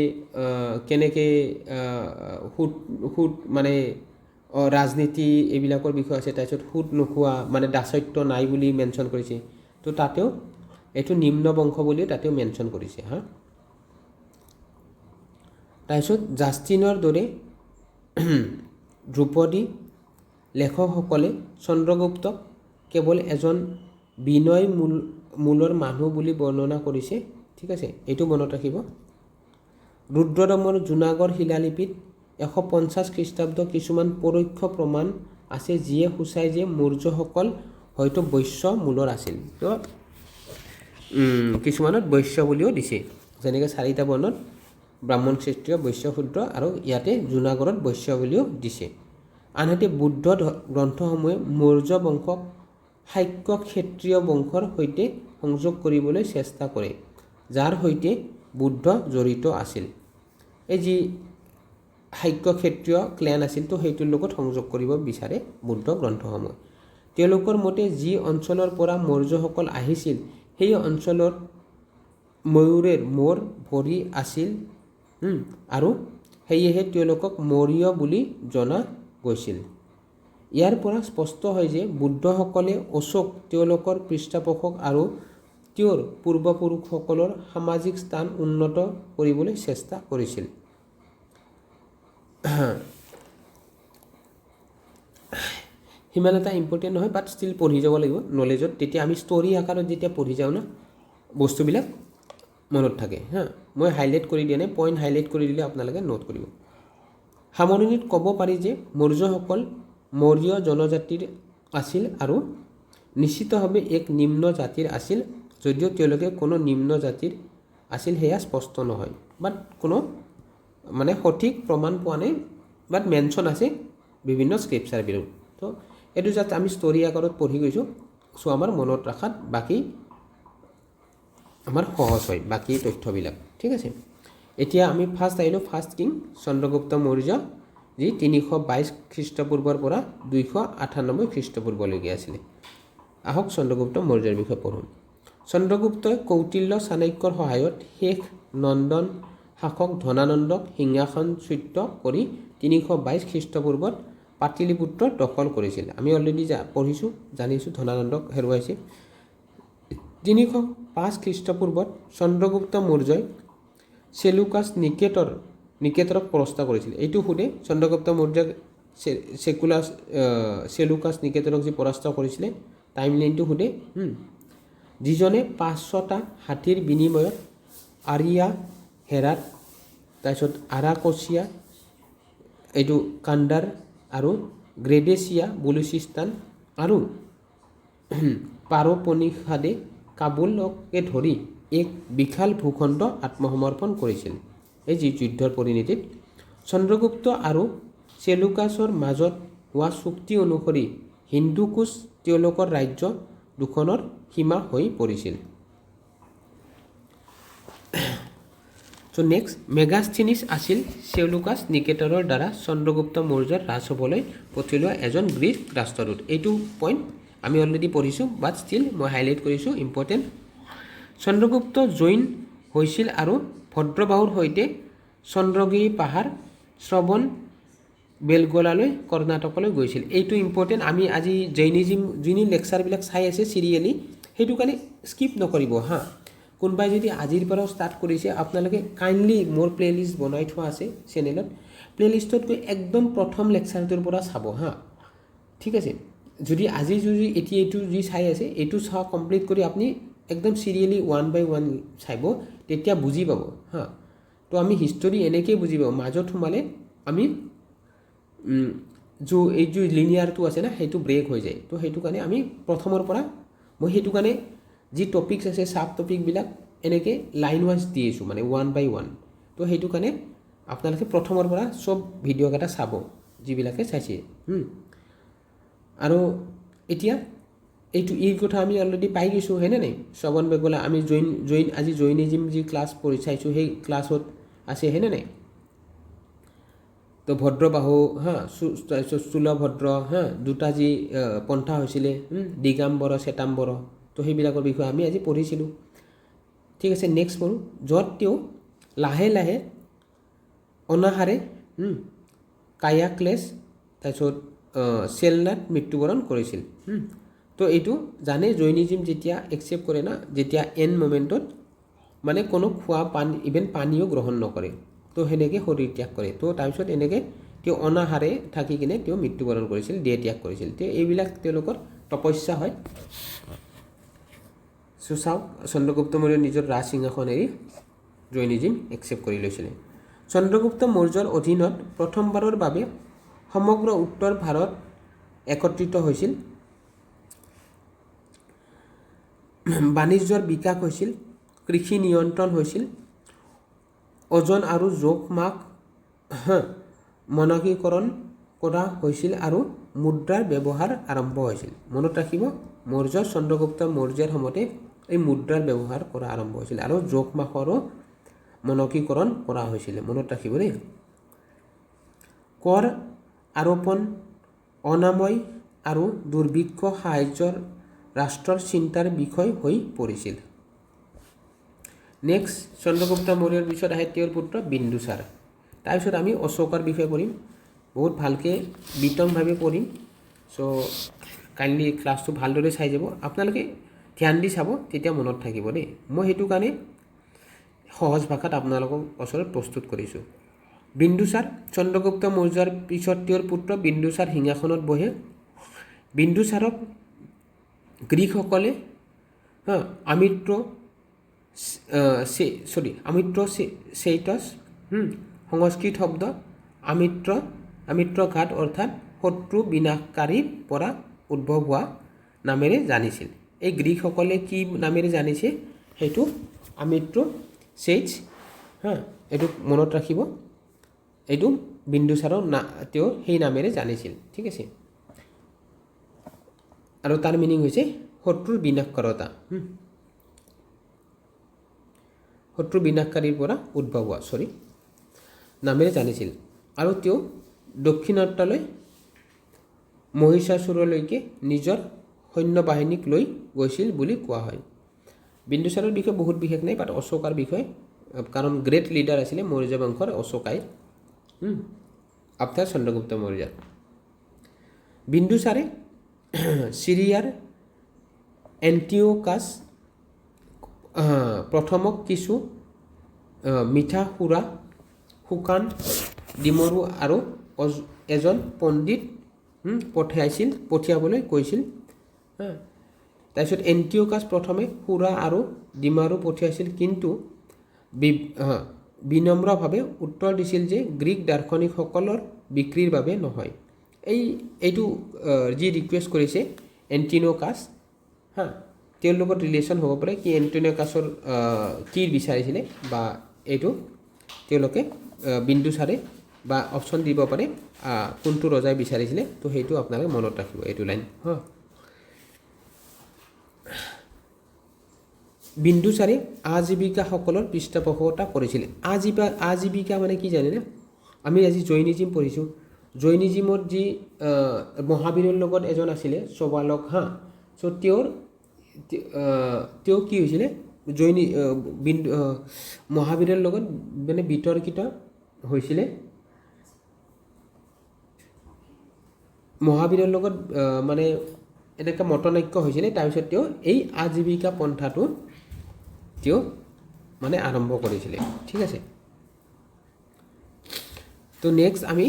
কেনেকৈ সুদ মানে ৰাজনীতি এইবিলাকৰ বিষয় আছে তাৰপিছত সুদ নোখোৱা মানে দাসত্ব নাই বুলি মেনশ্যন কৰিছে তো তাতেও এইটো নিম্ন বংশ বুলি তাতেও মেনশ্যন কৰিছে হা তাৰপিছত জাষ্টিনৰ দৰে ধ্ৰুপদী লেখকসকলে চন্দ্ৰগুপ্তক কেৱল এজন বিনয় মূলৰ মানুহ বুলি বৰ্ণনা কৰিছে ঠিক আছে এইটো মনত ৰাখিব ৰুদ্ৰদমৰ জুনাগড় শিলালিপিত 150 খ্ৰীষ্টাব্দ কিছুমান পৰোক্ষ প্ৰমাণ আছে যিয়ে সূচায় যে মৌৰ্যসকল হয়তো বৈশ্য মূলৰ আছিল তো কিছুমানত বৈশ্য বুলিও দিছে যেনেকৈ 4টা বৰ্ণত ব্ৰাহ্মণ ক্ষত্ৰিয় বৈশ্য শূদ্ৰ আৰু ইয়াতে জুনাগড়ত বৈশ্য বুলিও দিছে আনহাতে বুদ্ধ গ্ৰন্থসমূহে মৌৰ্য বংশক শাক্য ক্ষত্ৰিয় বংশৰ সৈতে সংযোগ কৰিবলৈ চেষ্টা কৰে যাৰ সৈতে বুদ্ধ জড়িত আছিল এই যি শাক্য ক্ষত্ৰিয় ক্লেন আছিল তো সেইটোৰ লগত সংযোগ কৰিব বিচাৰে বুদ্ধ গ্ৰন্থসমূহ তেওঁলোকৰ মতে যি অঞ্চলৰ পৰা মৌৰ্যসকল আহিছিল সেই অঞ্চলৰ ময়ূৰেৰ মৌৰ ভৰি আছিল আৰু সেয়েহে তেওঁলোকক মৌৰ্য বুলি জনা গৈছিল ইয়াৰ পৰা স্পষ্ট হয় যে বুদ্ধসকলে অশোক তেওঁলোকৰ পৃষ্ঠপোষক আৰু তেওঁৰ পূৰ্বপুৰুষসকলৰ সামাজিক স্থান উন্নত কৰিবলৈ চেষ্টা কৰিছিল সিমান এটা ইম্পৰ্টেণ্ট নহয় বাট ষ্টিল পঢ়ি যাব লাগিব নলেজত তেতিয়া আমি ষ্টৰী আকাৰত যেতিয়া পঢ়ি যাওঁ না বস্তুবিলাক মনত থাকে হা মই হাইলাইট কৰি দিয়া নাই পইণ্ট হাইলাইট কৰি দিলে আপোনালোকে নোট কৰিব সামৰণিত ক'ব পাৰি যে মৌৰ্যসকল মৌৰ্য জনজাতিৰ আছিল আৰু নিশ্চিতভাৱে এক নিম্ন জাতিৰ আছিল যদিও তেওঁলোকে কোনো নিম্ন জাতিৰ আছিল সেয়া স্পষ্ট নহয় বাট কোনো মানে সঠিক প্ৰমাণ পোৱা নাই বাট মেনশ্যন আছে বিভিন্ন স্ক্ৰিপচাৰবিলাক তো এইটো জাষ্ট আমি ষ্টৰী আকাৰত পঢ়ি গৈছোঁ চ' আমাৰ মনত ৰখাত বাকী আমাৰ সহজ হয় বাকী তথ্যবিলাক ঠিক আছে এতিয়া আমি ফাৰ্ষ্ট আহিলোঁ ফাৰ্ষ্ট কিং চন্দ্ৰগুপ্ত মৌৰ্য যি 322 খ্ৰীষ্টপূৰ্বৰ পৰা 298 খ্ৰীষ্টপূৰ্বলৈকে আছিলে আহক চন্দ্ৰগুপ্ত মৌৰ্যৰ বিষয়ে পঢ়োঁ চন্দ্ৰগুপ্তই কৌটিল্য চাণক্যৰ সহায়ত শেষ নন্দন শাসক ধনানন্দক সিংহাসনচ্যুত কৰি 322 খ্ৰীষ্টপূৰ্বত পাটলিপুত্ৰ দখল কৰিছিল আমি অলৰেডি পঢ়িছোঁ জানিছোঁ ধনানন্দক হেৰুৱাইছে 305 খ্ৰীষ্টপূৰ্বত চন্দ্ৰগুপ্ত মৌৰ্যই চেলুকাছ নিকেটৰক পৰাস্ত কৰিছিল এইটো সোধে চন্দ্ৰগুপ্ত মৌৰ্যক চেলুকাছ নিকেটৰক যি পৰাস্ত কৰিছিলে টাইমলাইনটো সোধে যিজনে 500টা হাতীৰ বিনিময়ত আৰিয়া হেৰাত তাৰপিছত আৰাকচিয়া এইটো কাণ্ডাৰ আৰু গ্ৰেডেচিয়া বলুচিস্তান আৰু পাৰপনিষাদে কাবুলকে ধৰি এক বিশাল ভূখণ্ড আত্মসমৰ্পণ কৰিছিল এই যি যুদ্ধৰ পৰিণতিত চন্দ্ৰগুপ্ত আৰু চেলুকাছৰ মাজত হোৱা চুক্তি অনুসৰি হিন্দুকুচ তেওঁলোকৰ ৰাজ্য দুখনৰ সীমা হৈ পৰিছিল চ' নেক্সট মেগাস্থিনিছ আছিল চেলুকাছ নিকেটৰৰ দ্বাৰা চন্দ্ৰগুপ্ত মৌৰ্যৰ ৰাজসভালৈ পঠিওৱা এজন গ্ৰীক ৰাষ্ট্ৰদূত এইটো পইণ্ট আমি অলৰেডি পঢ়িছোঁ বাট ষ্টিল মই হাইলাইট কৰিছোঁ ইম্পৰ্টেণ্ট চন্দ্ৰগুপ্ত জৈন হৈছিল আৰু ভদ্ৰবাহুৰ সৈতে চন্দ্ৰগিৰি পাহাৰ শ্ৰৱণ বেলগোলালৈ কৰ্ণাটকলৈ গৈছিল এইটো ইম্পৰ্টেণ্ট আমি আজি জৈনিজিম যোনি লেকচাৰবিলাক চাই আছে চিৰিয়েলি সেইটো কাৰণে স্কিপ নকৰিব হা কোনোবাই যদি আজিৰ পৰাও ষ্টাৰ্ট কৰিছে আপোনালোকে কাইণ্ডলি মোৰ প্লেলিষ্ট বনাই থোৱা আছে চেনেলত প্লেলিষ্টত গৈ একদম প্ৰথম লেকচাৰটোৰ পৰা চাব হা ঠিক আছে যদি আজি এতিয়া এইটো যি চাই আছে এইটো চোৱা কমপ্লিট কৰি আপুনি একদম চিৰিয়েলি 1 by 1 চাব তেতিয়া বুজি পাব হা তো আমি হিষ্টৰী এনেকৈ বুজিব মাজত সোমালে আমি এই যে লিনিয়াৰটো আছে না সেইটো ব্ৰেক হৈ যায় তো সেইটো কাৰণে আমি প্ৰথমৰ পৰা মই সেইটো কাৰণে যি টপিকছ আছে সাব টপিকবিলাক এনেকৈ লাইন ৱাইজ দি আছোঁ মানে 1 by 1 তো সেইটো কাৰণে আপোনালোকে প্ৰথমৰ পৰা সব ভিডিঅ'কেইটা চাব যিবিলাকে চাইছে আৰু এতিয়া এইটো এই কথা আমি অলৰেডি পাই গৈছোঁ হয়নে নাই শ্ৰৱণ বেগলা আমি আজি জৈনিজিম যি ক্লাছ পঢ়ি চাইছোঁ সেই ক্লাছত আছে হয়নে নাই তো ভদ্ৰবাহু স্থূলভদ্ৰ দুটা যি পন্থা হৈছিলে দিগাম্বৰ শ্বেতাম্বৰ তো সেইবিলাকৰ বিষয়ে আমি আজি পঢ়িছিলোঁ ঠিক আছে নেক্সট পঢ়োঁ য'ত তেওঁ লাহে লাহে অনাহাৰে কায়া ক্লেছ তাৰপিছত চেলনাত মৃত্যুবৰণ কৰিছিল তো এইটো জানে জৈনিজিম যেতিয়া একচেপ্ট কৰে না যেতিয়া এন মোমেণ্টত মানে কোনো খোৱা পানী ইভেন পানীও গ্ৰহণ নকৰে তো সেনেকৈ শৰীৰ ত্যাগ কৰে তো তাৰপিছত এনেকৈ তেওঁ অনাহাৰে থাকি কিনে তেওঁ মৃত্যুবৰণ কৰিছিল দেহ ত্যাগ কৰিছিল তো এইবিলাক তেওঁলোকৰ তপস্যা হয় চ' চাওক চন্দ্ৰগুপ্ত মৌৰ্য নিজৰ ৰাজ সিংহাসন এৰি জৈনিজিম একচেপ্ট কৰি লৈছিলে চন্দ্ৰগুপ্ত মৌৰ্যৰ অধীনত প্ৰথমবাৰৰ বাবে সমগ্ৰ উত্তৰ ভাৰত একত্ৰিত হৈছিল বাণিজ্যৰ বিকাশ হৈছিল কৃষি নিয়ন্ত্ৰণ হৈছিল ওজন আৰু জোখ মাখ মানকীকৰণ কৰা হৈছিল আৰু মুদ্ৰাৰ ব্যৱহাৰ আৰম্ভ হৈছিল মনত ৰাখিব চন্দ্ৰগুপ্ত মৌৰ্যৰ সময়তে এই মুদ্ৰাৰ ব্যৱহাৰ কৰা আৰম্ভ হৈছিল আৰু জোখ মাখৰো মানকীকৰণ কৰা হৈছিল মনত ৰাখিব দেই কৰ আৰোপণ অনাময় আৰু দুৰ্ভিক্ষ সাহায্যৰ ৰাষ্ট্ৰৰ চিন্তাৰ বিষয় হৈ পৰিছিল নেক্সট চন্দ্ৰগুপ্ত মৌৰ্যৰ পিছত আহে তেওঁৰ পুত্ৰ বিন্দুসাৰ তাৰপিছত আমি অশোকৰ বিষয়ে পঢ়িম বহুত ভালকৈ বিতংভাৱে পঢ়িম চ' কাইণ্ডলি ক্লাছটো ভালদৰে চাই যাব আপোনালোকে ধ্যান দি চাব তেতিয়া মনত থাকিব দেই মই সেইটো কাৰণে সহজ ভাষাত আপোনালোকৰ ওচৰত প্ৰস্তুত কৰিছোঁ বিন্দুসাৰ চন্দ্ৰগুপ্ত মৌৰ্যৰ পিছত তেওঁৰ পুত্ৰ বিন্দুসাৰ সিংহাসনত বহে বিন্দুসাৰক গ্ৰীকসকলে আমিত্ৰ চেইটছ সংস্কৃত শব্দ আমিত্ৰ ঘাট অৰ্থাৎ শত্ৰু বিনাশকাৰীৰ পৰা উদ্ভৱ হোৱা নামেৰে জানিছিল এই গ্ৰীকসকলে কি নামেৰে জানিছে সেইটো আমিত্ৰ চেইটছ এইটো মনত ৰাখিব এইটো বিন্দুসাৰৰ তেওঁ সেই নামেৰে জানিছিল ঠিক আছে আৰু তাৰ মিনিং হৈছে শত্ৰুৰ বিনাশকাৰতা শত্ৰু বিনাশকাৰীৰ পৰা উদ্ভৱ হোৱা নামেৰে জানিছিল আৰু তেওঁ দক্ষিণাত্যলৈ মহিষাসুৰলৈকে নিজৰ সৈন্য বাহিনীক লৈ গৈছিল বুলি কোৱা হয় বিন্দুসাৰৰ বিষয়ে বহুত বিশেষ নাই বাট অশোকাৰ বিষয়ে কাৰণ গ্ৰেট লিডাৰ আছিলে মৌৰ্য বংশৰ অশোকাই আফটাৰ চন্দ্ৰগুপ্ত মৌৰ্য বিন্দুসাৰে চিৰিয়াৰ এণ্টিঅ'কাছ প্ৰথমক কিছু মিঠা সুৰা শুকান ডিমৰু আৰু এজন পণ্ডিত পঠিয়াবলৈ কৈছিল তাৰপিছত এণ্টিঅ'কাছ প্ৰথমে সুৰা আৰু ডিমাৰু পঠিয়াইছিল কিন্তু বিনম্ৰভাৱে উত্তৰ দিছিল যে গ্ৰীক দাৰ্শনিকসকলৰ বিক্ৰীৰ বাবে নহয় এইটো যি ৰিকুৱেষ্ট কৰিছে এণ্টিঅ'কাছ তেওঁৰ লগত ৰিলেশ্যন হ'ব পাৰে কি এণ্টিঅ'কাছৰ কি বিচাৰিছিলে বা এইটো তেওঁলোকে বিন্দুসাৰে বা অপশ্যন দিব পাৰে কোনটো ৰজাই বিচাৰিছিলে তো সেইটো আপোনালোকে মনত ৰাখিব এইটো লাইন বিন্দুসাৰে আজীৱিকাসকলৰ পৃষ্ঠপোষকতা কৰিছিল আজীৱিকা মানে কি জানেনে আমি আজি জৈনিজিম পঢ়িছোঁ জৈনিজিমৰ যি মহাবীৰৰ লগত এজন আছিলে চবালক চ' তেওঁ কি হৈছিলে মহাবীৰৰ লগত মানে বিতৰ্কিত হৈছিলে মহাবীৰৰ লগত মানে এনেকৈ মতনৈক্য হৈছিলে তাৰপিছত তেওঁ এই আজীৱিকা পন্থাটো তেওঁ মানে আৰম্ভ কৰিছিলে ঠিক আছে তো নেক্সট আমি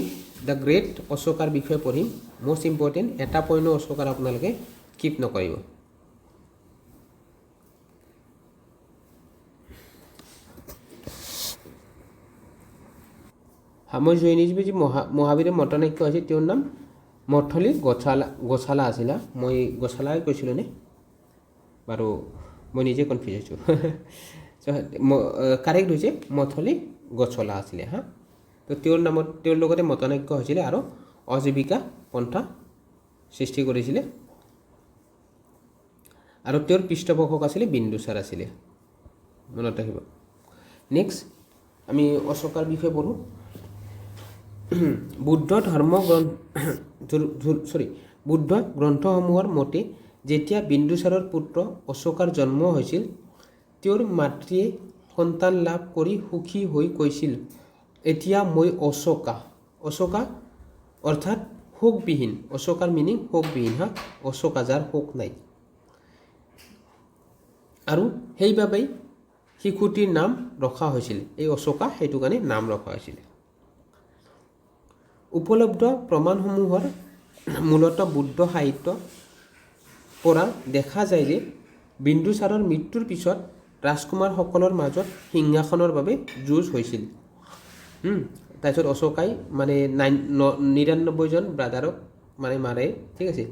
দ্য গ্ৰেট অশোকাৰ বিষয়ে পঢ়িম মষ্ট ইম্পৰ্টেণ্ট এটা পইণ্ট অশোকাৰ আপোনালোকে কিপ নকৰিব মই জুই নিজিবি যি মহাবীৰৰ মতানৈক্য আছিল তেওঁৰ নাম মথলি গোছালা আছিল। মই গোছালাই কৈছিলোঁ নে বাৰু, মই নিজে কনফিউজ হৈছোঁ। কাৰেক্ট হৈছে মথলি গোছলা আছিলে হা। তো তেওঁৰ নামত তেওঁৰ লগতে মতানৈক্য হৈছিলে আৰু অজীৱিকা পন্থা সৃষ্টি কৰিছিলে। আৰু তেওঁৰ পৃষ্ঠপোষক আছিলে বিন্দুসাৰ আছিলে, মনত ৰাখিব। নেক্সট আমি অশোকাৰ বিষয়ে পঢ়োঁ। বুদ্ধ গ্ৰন্থসমূহৰ মতে যেতিয়া বিন্দুসাৰৰ পুত্ৰ অশোকাৰ জন্ম হৈছিল, তেওঁৰ মাতৃয়ে সন্তান লাভ কৰি সুখী হৈ কৈছিল, এতিয়া মই অশোকা অৰ্থাৎ শোকবিহীন। অশোকাৰ মিনিং শোকবিহীন হা, অশোকা যাৰ শোক নাই। আৰু সেইবাবেই শিশুটিৰ নাম ৰখা হৈছিল এই অশোকা, সেইটো কাৰণে নাম ৰখা হৈছিল। উপলব্ধ প্ৰমাণসমূহৰ মূলতঃ বুদ্ধ সাহিত্য পৰা দেখা যায় যে বিন্দুসাৰৰ মৃত্যুৰ পিছত ৰাজকুমাৰসকলৰ মাজত সিংহাসনৰ বাবে যুঁজ হৈছিল। তাৰপিছত অশোকাই মানে 99জন ব্ৰাদাৰক মানে মাৰে, ঠিক আছে।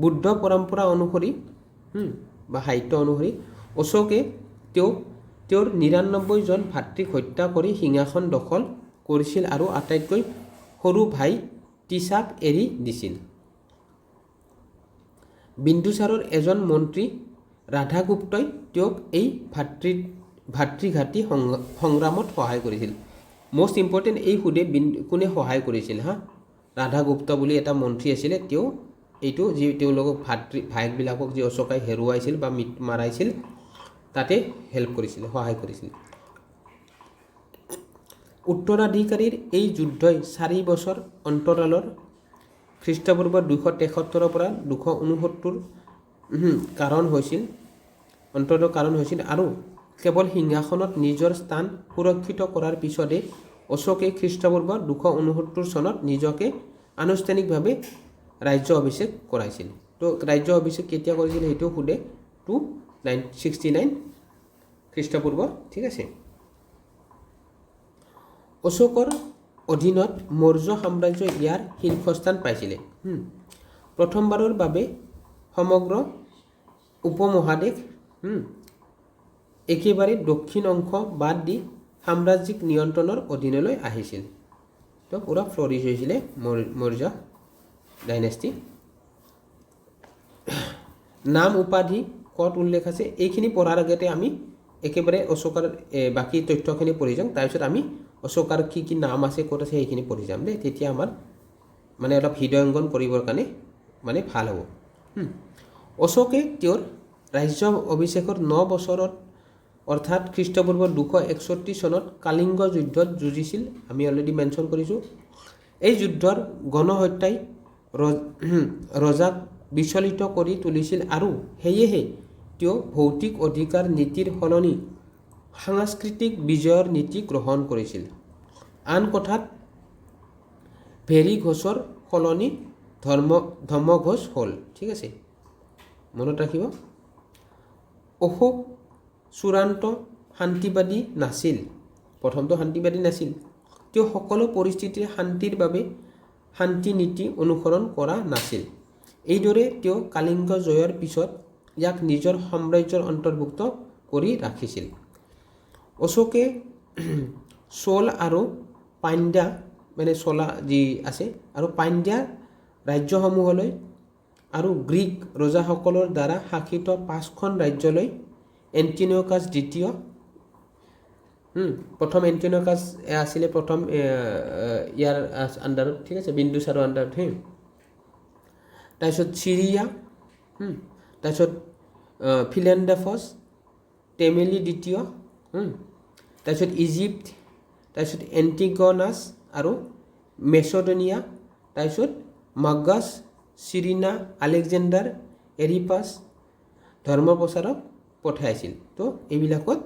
বুদ্ধ পৰম্পৰা অনুসৰি বা সাহিত্য অনুসৰি অশোকে তেওঁৰ 99জন ভাতৃক হত্যা কৰি সিংহাসন দখল কৰিছিল আৰু আটাইতকৈ সৰু ভাই তিছাক এৰি দিছিল। বিন্দুসাৰৰ এজন মন্ত্ৰী ৰাধাগুপ্তই তেওঁক এই ভাতৃঘাতী সংগ্ৰামত সহায় কৰিছিল। মষ্ট ইম্পৰ্টেণ্ট এই সুধে কোনে সহায় কৰিছিল হা। ৰাধাগুপ্ত বুলি এটা মন্ত্ৰী আছিলে, তেওঁ এইটো যি তেওঁলোকক ভায়েকবিলাকক যি অশোকাই হেৰুৱাইছিল বা মাৰাইছিল তাতে হেল্প কৰিছিল, সহায় কৰিছিল। উত্তৰাধিকাৰীৰ এই যুদ্ধই 4 বছৰ অন্তৰালৰ খ্ৰীষ্টপূৰ্ব 273 পৰা 269 কাৰণ হৈছিল আৰু কেৱল সিংহাসনত নিজৰ স্থান সুৰক্ষিত কৰাৰ পিছতে অশোকে খ্ৰীষ্টপূৰ্ব 269 চনত নিজকে আনুষ্ঠানিকভাৱে ৰাজ্য অভিষেক কৰাইছিল। তো ৰাজ্য অভিষেক কেতিয়া কৰিছিল সেইটো সোধে 269 খ্ৰীষ্টপূৰ্ব, ঠিক আছে। অশোকৰ অধীনত মৌৰ্য সাম্ৰাজ্য ইয়াৰ শীৰ্ষস্থান পাইছিলে। প্ৰথমবাৰৰ বাবে সমগ্ৰ উপমহাদেশ একেবাৰে দক্ষিণ অংশ বাদ দি সাম্ৰাজ্যিক নিয়ন্ত্ৰণৰ অধীনলৈ আহিছিল। তো পুৰা ফ্লৰিছ হৈছিলে মৌৰ্য ডাইনেষ্টি। নাম উপাধি ক'ত উল্লেখ আছে এইখিনি পঢ়াৰ আগতে আমি একেবাৰে অশোকাৰ বাকী তথ্যখিনি পঢ়ি যাম। তাৰপিছত আমি অশোকাৰ কি নাম আছে ক'ত আছে সেইখিনি পঢ়ি যাম দেই, তেতিয়া আমাৰ মানে অলপ হৃদয়ংগন কৰিবৰ কাৰণে মানে ভাল হ'ব। অশোকে তেওঁৰ ৰাজ্য অভিষেকৰ 9 বছৰত অৰ্থাৎ খ্ৰীষ্টপূৰ্ব 261 চনত কালিংগ যুদ্ধত যুঁজিছিল। আমি অলৰেডি মেনশ্যন কৰিছোঁ। এই যুদ্ধৰ গণহত্যাই ৰজাক বিচলিত কৰি তুলিছিল আৰু সেয়েহে তেওঁ ভৌতিক অধিকাৰ নীতিৰ সলনি সাংস্কৃতিক বিজয়ৰ নীতি গ্ৰহণ কৰিছিল। আন কথাত ভেৰী ঘোষৰ সলনি ধৰ্মঘোষ হ'ল, ঠিক আছে, মনত ৰাখিব। অশোক চূড়ান্ত শান্তিবাদী নাছিল, প্ৰথমটো শান্তিবাদী নাছিল। তেওঁ সকলো পৰিস্থিতিৰ শান্তিৰ বাবে শান্তি নীতি অনুসৰণ কৰা নাছিল। এইদৰে তেওঁ কালিংগ জয়ৰ পিছত ইয়াক নিজৰ সাম্ৰাজ্যৰ অন্তৰ্ভুক্ত কৰি ৰাখিছিল। অশোকে চোল আৰু পাণ্ড্যা মানে চোলা যি আছে আৰু পাণ্ড্যা ৰাজ্যসমূহলৈ আৰু গ্ৰীক ৰজাসকলৰ দ্বাৰা শাসিত 5খন ৰাজ্যলৈ এণ্টিনোকাছ দ্বিতীয় প্ৰথম এণ্টিনোকাছ আছিলে প্ৰথম ইয়াৰ আণ্ডাৰত, ঠিক আছে, বিন্দুসাৰৰ আণ্ডাৰত। তাৰপিছত চিৰিয়া, তাৰপিছত ফিলেণ্ডেফছ, টেমেলি দ্বিতীয়, তাৰপিছত ইজিপ্ত, তাৰপিছত এণ্টিগনাছ আৰু মেচডনিয়া, তাৰপিছত মাগাছ, চিৰিনা, আলেকজেণ্ডাৰ, এৰিপাছ ধৰ্ম প্ৰচাৰক পঠাইছিল। তো এইবিলাকত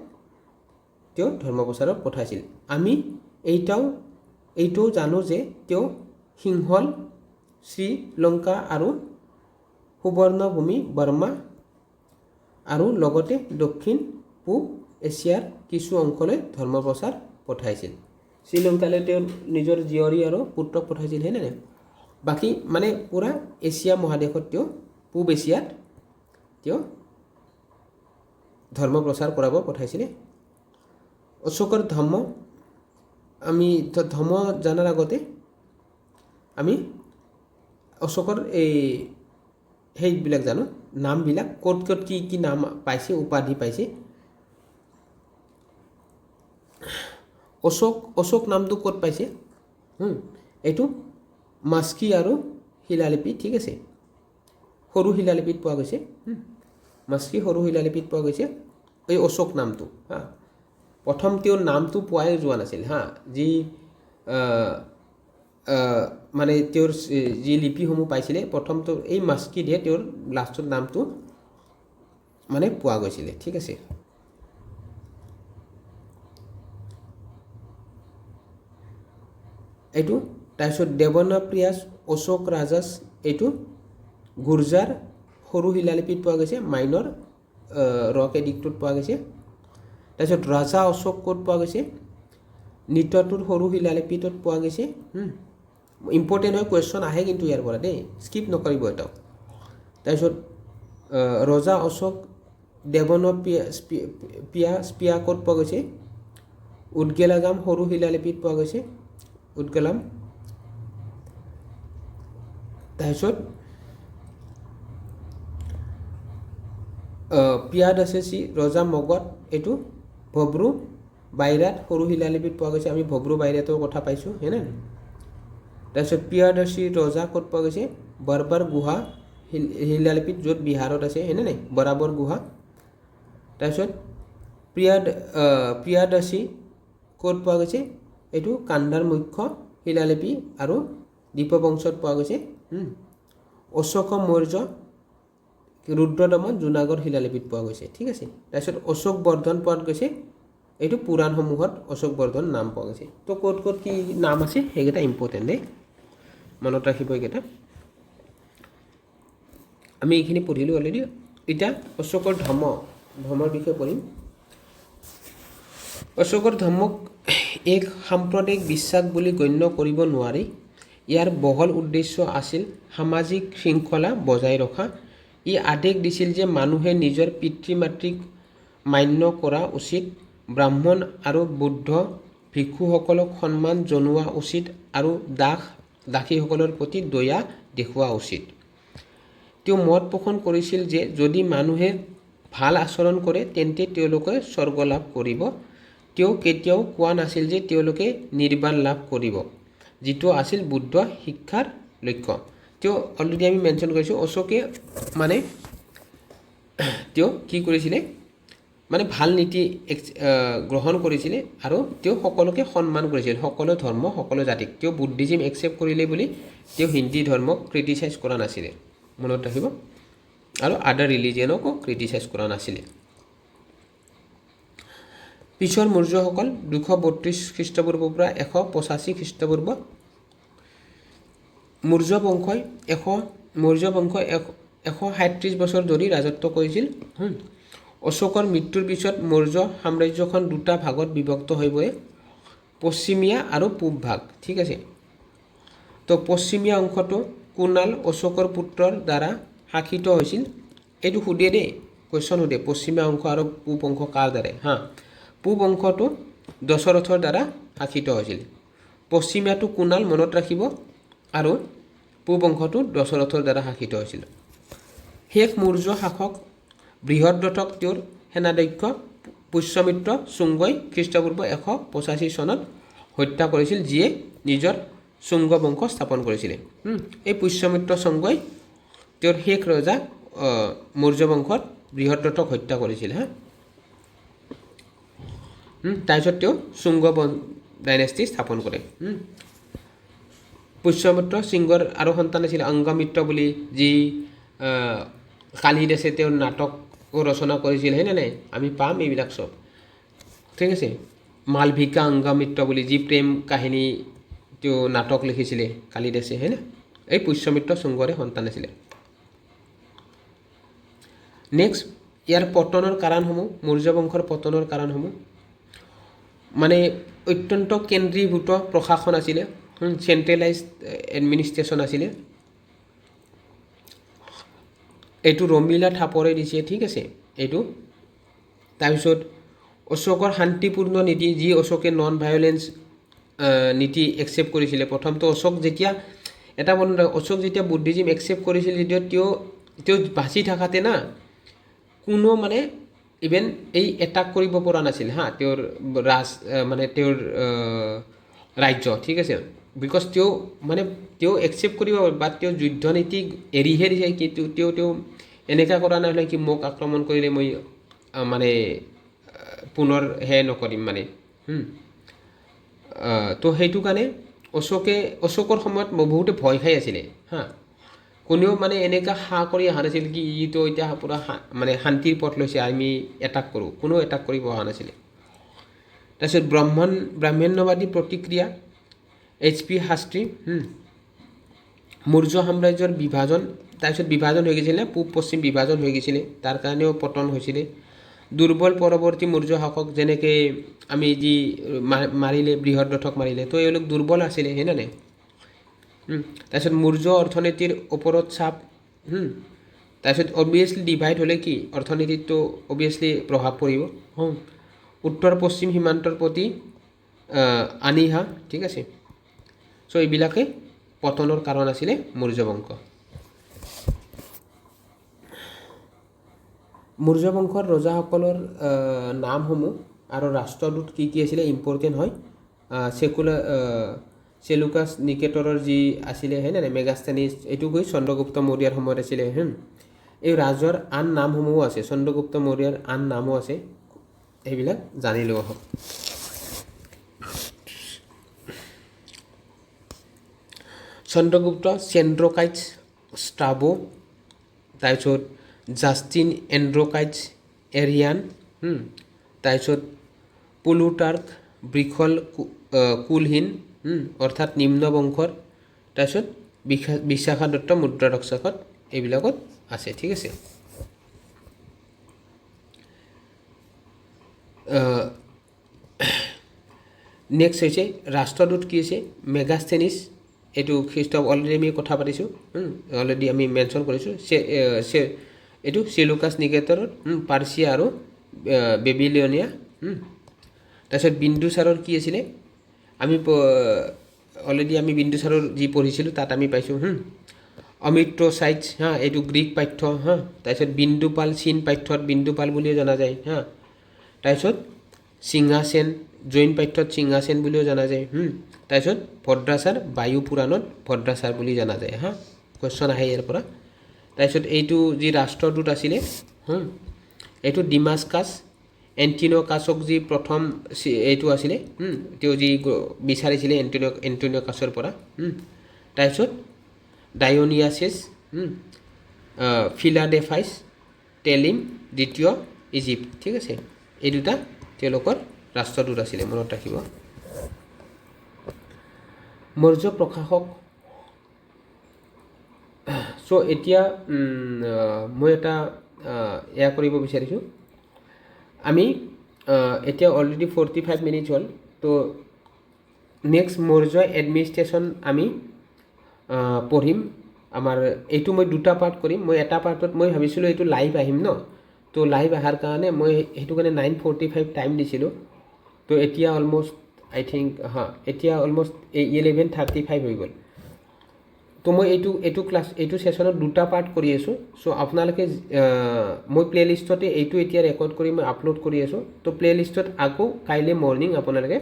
তেওঁ ধৰ্ম প্ৰচাৰক পঠাইছিল। আমি এইটোও জানো যে তেওঁ সিংহল, শ্ৰীলংকা আৰু সুবৰ্ণভূমি বাৰ্মা আৰু লগতে দক্ষিণ পূব এছিয়াৰ কিছু অংশলৈ ধৰ্ম প্ৰচাৰ পঠাইছিল। শ্ৰীলংকালৈ তেওঁ নিজৰ জীয়ৰী আৰু পুত্ৰক পঠাইছিল হয়নে নাই বাকী মানে পূৰা এছিয়া মহাদেশত তেওঁ পূব এছিয়াত তেওঁ ধৰ্ম প্ৰচাৰ কৰাব পঠাইছিলে অশোকৰ ধৰ্ম আমি ধৰ্ম জনাৰ আগতে আমি অশোকৰ এই সেইবিলাক জানো নামবিলাক ক'ত ক'ত কি কি নাম পাইছে উপাধি পাইছে অশোক নামটো ক'ত পাইছে এইটো মাস্কি আৰু শিলালিপি ঠিক আছে সৰু শিলালিপিত পোৱা গৈছে মাস্কি সৰু শিলালিপিত পোৱা গৈছে এই অশোক নামটো হা প্ৰথম তেওঁৰ নামটো পোৱাই যোৱা নাছিল হা যি মানে তেওঁৰ যি লিপিসমূহ পাইছিলে প্ৰথমটো এই মাস্কিতহে তেওঁৰ লাষ্টৰ নামটো মানে পোৱা গৈছিলে ঠিক আছে এইটো তাৰপিছত দেৱনাপ্ৰিয়াছ অশোক ৰাজাছ এইটো গুৰ্জাৰ সৰু শিলালিপিত পোৱা গৈছে মাইনৰ ৰক এডিক্টত পোৱা গৈছে তাৰপিছত ৰাজা অশোক ক'ত পোৱা গৈছে নিত্যটোৰ সৰু শিলালিপিত পোৱা গৈছে ইম্পৰ্টেণ্ট হয় কুৱেশ্যন আহে কিন্তু ইয়াৰ পৰা দেই স্কিপ নকৰিব এটাও তাৰপিছত ৰজা অশোক দেৱনাপ্ৰিয়া ক'ত পোৱা গৈছে উদগেলাগাম সৰু শিলালিপিত পোৱা গৈছে উদগেলাম তাৰপিছত পিয়াদাসেচি ৰজা মগধ এইটো ভব্ৰু বাইৰাট সৰু শিলালিপিত পোৱা গৈছে আমি ভব্ৰু বাইৰাটৰ কথা পাইছোঁ হয়নে তাৰপিছত পিয়াদাসী ৰজা ক'ত পোৱা গৈছে বৰবৰ গুহা শিলালিপিত য'ত বিহাৰত আছে হয়নে নাই বৰাবৰ গুহা তাৰপিছত পিয়াদাসী ক'ত পোৱা গৈছে এইটো কাণ্ডাৰ মুখ্য শিলালিপি আৰু দীপবংশত পোৱা গৈছে অশোক মৌৰ্য ৰুদ্ৰদমন জুনাগড় শিলালিপিত পোৱা গৈছে ঠিক আছে তাৰপিছত অশোক বৰ্ধন পোৱা গৈছে এইটো পুৰাণসমূহত অশোক বৰ্ধন নাম পোৱা গৈছে তো ক'ত ক'ত কি নাম আছে সেইকেইটা ইম্পৰ্টেণ্ট দেই মনত ৰাখিব এইকেইটা আমি এইখিনি পঢ়িলোঁ অলৰেডি এতিয়া অশোকৰ ধৰ্মৰ বিষয়ে পঢ়িম অশোকৰ ধৰ্মক এক সাম্প্ৰদায়িক বিশ্বাস বুলি গণ্য কৰিব নোৱাৰি ইয়াৰ বহল উদ্দেশ্য আছিল সামাজিক শৃংখলা বজাই ৰখা ই আদেশ দিছিল যে মানুহে নিজৰ পিতৃ মাতৃক মান্য কৰা উচিত ব্ৰাহ্মণ আৰু বৌদ্ধ ভিক্ষুসকলক সন্মান জনোৱা উচিত আৰু দাসীসকলৰ প্ৰতি দয়া দেখুওৱা উচিত তেওঁ মত পোষণ কৰিছিল যে যদি মানুহে ভাল আচৰণ কৰে তেন্তে তেওঁলোকে স্বৰ্গ লাভ কৰিব তেওঁ কেতিয়াও কোৱা নাছিল যে তেওঁলোকে নিৰ্বাণ লাভ কৰিব যিটো আছিল বুদ্ধ শিক্ষাৰ লক্ষ্য তেওঁ অলৰেডি আমি মেনশ্যন কৰিছোঁ অশোকে মানে তেওঁ কি কৰিছিলে মানে ভাল নীতি গ্ৰহণ কৰিছিলে আৰু তেওঁ সকলোকে সন্মান কৰিছিল সকলো ধৰ্ম সকলো জাতিক তেওঁ বুদ্ধিজিম একচেপ্ট কৰিলে বুলি তেওঁ হিন্দী ধৰ্মক ক্ৰিটিচাইজ কৰা নাছিলে মনত ৰাখিব আৰু আদাৰ ৰিলিজিয়নকো ক্ৰিটিচাইজ কৰা নাছিলে পিছৰ মৌৰ্যসকল 232 খ্ৰীষ্টপূৰ্বৰ পৰা 185 খ্ৰীষ্টপূৰ্ব মৌৰ্য বংশই 137 বছৰ ধৰি ৰাজত্ব কৰিছিল অশোকৰ মৃত্যুৰ পিছত মৌৰ্য সাম্ৰাজ্যখন দুটা ভাগত বিভক্ত হৈ পৰে পশ্চিমীয়া আৰু পূব ভাগ ঠিক আছে তো পশ্চিমীয়া অংশটো কুনাল অশোকৰ পুত্ৰৰ দ্বাৰা শাসিত হৈছিল এইটো সুধে দেই কুৱেশ্যন সুধে পশ্চিমীয়া অংশ আৰু পূব অংশ কাৰ দ্বাৰা হা পূব অংশটো দশৰথৰ দ্বাৰা শাসিত হৈছিল পশ্চিমীয়াটো কুনাল মনত ৰাখিব আৰু পূব অংশটো দশৰথৰ দ্বাৰা শাসিত হৈছিল শেষ মৌৰ্য শাসক বৃহদ্ৰথক তেওঁৰ সেনাধ্যক্ষ পুষ্যমিত্ৰ শুংগই খ্ৰীষ্টপূৰ্ব 185 চনত হত্যা কৰিছিল যিয়ে নিজৰ শুংগ বংশ স্থাপন কৰিছিল এই পুষ্যমিত্ৰ শুংগই তেওঁৰ শেষ ৰজা মৌৰ্য বংশত বৃহদ্ৰথক হত্যা কৰিছিল হা তাৰপিছত তেওঁ শুংগ ডাইনেষ্টি স্থাপন কৰে পুষ্যমিত্ৰ সিংহৰ আৰু সন্তান আছিল অংগমিত্ৰ বুলি যি কালিদাসে তেওঁৰ নাটক ৰচনা কৰিছিল হয়নে নাই আমি পাম এইবিলাক চব ঠিক আছে মালভিকা অংগমিত্ৰ বুলি যি প্ৰেম কাহিনী তেওঁ নাটক লিখিছিলে কালিদাসে হয়নে এই পুষ্যমিত্ৰ শুংগৰে সন্তান আছিলে নেক্সট ইয়াৰ পতনৰ কাৰণসমূহ মৌৰ্য বংশৰ পতনৰ কাৰণসমূহ মানে অত্যন্ত কেন্দ্ৰীভূত প্ৰশাসন আছিলে, চেণ্ট্ৰেলাইজ এডমিনিষ্ট্ৰেশ্যন আছিলে। এইটো ৰমিলা থাপৰে দিছে, ঠিক আছে এইটো। তাৰপিছত অশোকৰ শান্তিপূৰ্ণ নীতি, যি অশোকে নন ভায়লেন্স নীতি একচেপ্ট কৰিছিলে। প্ৰথমটো অশোক যেতিয়া এটা অশোক যেতিয়া বুদ্ধিজিম একচেপ্ট কৰিছিল, যেতিয়া তেওঁ বাচি থাকাতে না কোনো মানে ইভেন এই এটাক কৰিব পৰা নাছিল হা, তেওঁৰ মানে তেওঁৰ ৰাজ্য, ঠিক আছে। বিকজ তেওঁ একচেপ্ট কৰিব, বা তেওঁ যুদ্ধ নীতি এৰিহে দিছে, কিন্তু তেওঁ এনেকুৱা কৰা নহ'লে কি মোক আক্ৰমণ কৰিলে মই মানে পুনৰ নকৰিম মানে। তো সেইটো কাৰণে অশোকৰ সময়ত বহুতে ভয় খাই আছিলে হা, কোনেও মানে এনেকুৱা কৰি অহা নাছিল কি ইটো এতিয়া পূৰা মানে শান্তিৰ পথ লৈছে, আমি এটাক কৰোঁ, কোনো এটাক কৰিব অহা নাছিলে। তাৰপিছত ব্ৰাহ্মণ্যবাদী প্ৰতিক্ৰিয়া, HP শাস্ত্ৰী। মৌৰ্য সাম্ৰাজ্যৰ বিভাজন, তাৰপিছত বিভাজন হৈ গৈছিলে, পূব পশ্চিম বিভাজন হৈ গৈছিলে, তাৰ কাৰণেও পতন হৈছিলে। দুৰ্বল পৰৱৰ্তী মৌৰ্য শাসক, যেনেকৈ আমি যি মাৰিলে বৃহদ্ৰথক মাৰিলে, তো এওঁলোক দুৰ্বল আছিলে হয় নাই। তাৰপিছত মৌৰ্য অৰ্থনীতিৰ ওপৰত চাপ। তাৰপিছত অবভিয়াছলি ডিভাইড হ'লে কি অৰ্থনীতিটো অবভিয়াছলি প্ৰভাৱ পৰিব। উত্তৰ পশ্চিম সীমান্তৰ প্ৰতি আনিহা, ঠিক আছে। চ' এইবিলাকে পতনৰ কাৰণ আছিলে মৌৰ্য বংশ। মৌৰ্য বংশৰ ৰজাসকলৰ নামসমূহ আৰু ৰাষ্ট্ৰদূত কি কি আছিলে ইম্পৰ্টেণ্ট হয়। চেলুকাছ নিকেটৰৰ যি আছিলে হয় নাই, মেগাষ্টেনিছ, এইটো গৈ চন্দ্ৰগুপ্ত মৌৰ্যৰ সময়ত আছিলে। এই ৰাজৰ আন নামসমূহো আছে, চন্দ্ৰগুপ্ত মৌৰ্যৰ আন নামো আছে, সেইবিলাক জানিলেও হ'ব। চন্দ্ৰগুপ্ত, চেন্দ্ৰকাইটছ, ষ্ট্ৰাবো, তাৰপিছত জাষ্টিন এণ্ড্ৰকাইটছ, এৰিয়ান, তাৰপিছত পুলুটাৰ্ক, বৃষল কুলহীন, অৰ্থাৎ নিম্ন বংশৰ, তাৰপিছত বিশাখাদত্ত মুদ্ৰা ৰক্ষকত, এইবিলাকত আছে, ঠিক আছে। নেক্সট হৈছে ৰাষ্ট্ৰদূত কি আছে, মেগাষ্টেনিছ, এইটো অলৰেডি আমি কথা পাতিছোঁ, অলৰেডি আমি মেনশ্যন কৰিছোঁ। এইটো চেলুকাছ নিকেটৰৰ, পাৰ্চিয়া আৰু বেবিলনিয়া। তাৰপিছত বিন্দুচাৰৰ কি আছিলে, আমি অলৰেডি আমি বিন্দুচাৰৰ যি পঢ়িছিলোঁ তাত আমি পাইছোঁ। অমিত্ৰচাইটছ, এইটো গ্ৰীক পাঠ্য। তাৰপিছত বিন্দুপাল, চীন পাঠ্যত বিন্দুপাল বুলিও জনা যায়। তাৰপিছত সিংহাসেন, জৈন পাঠ্যত সিংহাসেন বুলিও জনা যায়। তাৰপিছত ভদ্ৰাচাৰ, বায়ু পুৰাণত ভদ্ৰাচাৰ বুলি জনা যায়। কুৱেশ্যন আহে ইয়াৰ পৰা। তাৰপিছত এইটো যি ৰাষ্ট্ৰদূত আছিলে, এইটো ডিমাছকাছ, এণ্টিনোকাছক যি প্ৰথম এইটো আছিলে, তেওঁ যি বিচাৰিছিলে এণ্টিনোকাছৰ পৰা। তাৰপিছত ডায়োনিয়াছিছ, ফিলাডেলফাইছ, টেলিম দ্বিতীয় ইজিপ্ত, ঠিক আছে। এই দুটা তেওঁলোকৰ ৰাষ্ট্ৰদূত আছিলে, মনত ৰাখিব। মৌৰ্য প্ৰশাসক। চ' এতিয়া মই এটা এয়া কৰিব বিচাৰিছোঁ, আমি এতিয়া অলৰেডি 45 মিনিটছ হ'ল। তো নেক্সট মৌৰ্য এডমিনিষ্ট্ৰেশ্যন আমি পঢ়িম। আমাৰ এইটো মই দুটা পাৰ্ট কৰিম। মই এটা পাৰ্টত মই ভাবিছিলোঁ এইটো লাইভ আহিম ন, তো লাইভ অহাৰ কাৰণে মই সেইটো কাৰণে 9:45 টাইম দিছিলোঁ। তো এতিয়া অলমষ্ট আই থিংক এতিয়া অলমষ্ট 11:35 হৈ গ'ল। তো মই এইটো ছেশ্যনত দুটা পাৰ্ট কৰি আছোঁ। চ' আপোনালোকে মই প্লে'লিষ্টতে এইটো এতিয়া ৰেকৰ্ড কৰি মই আপলোড কৰি আছোঁ। তো প্লে'লিষ্টত আকৌ কাইলৈ মৰ্ণিং আপোনালোকে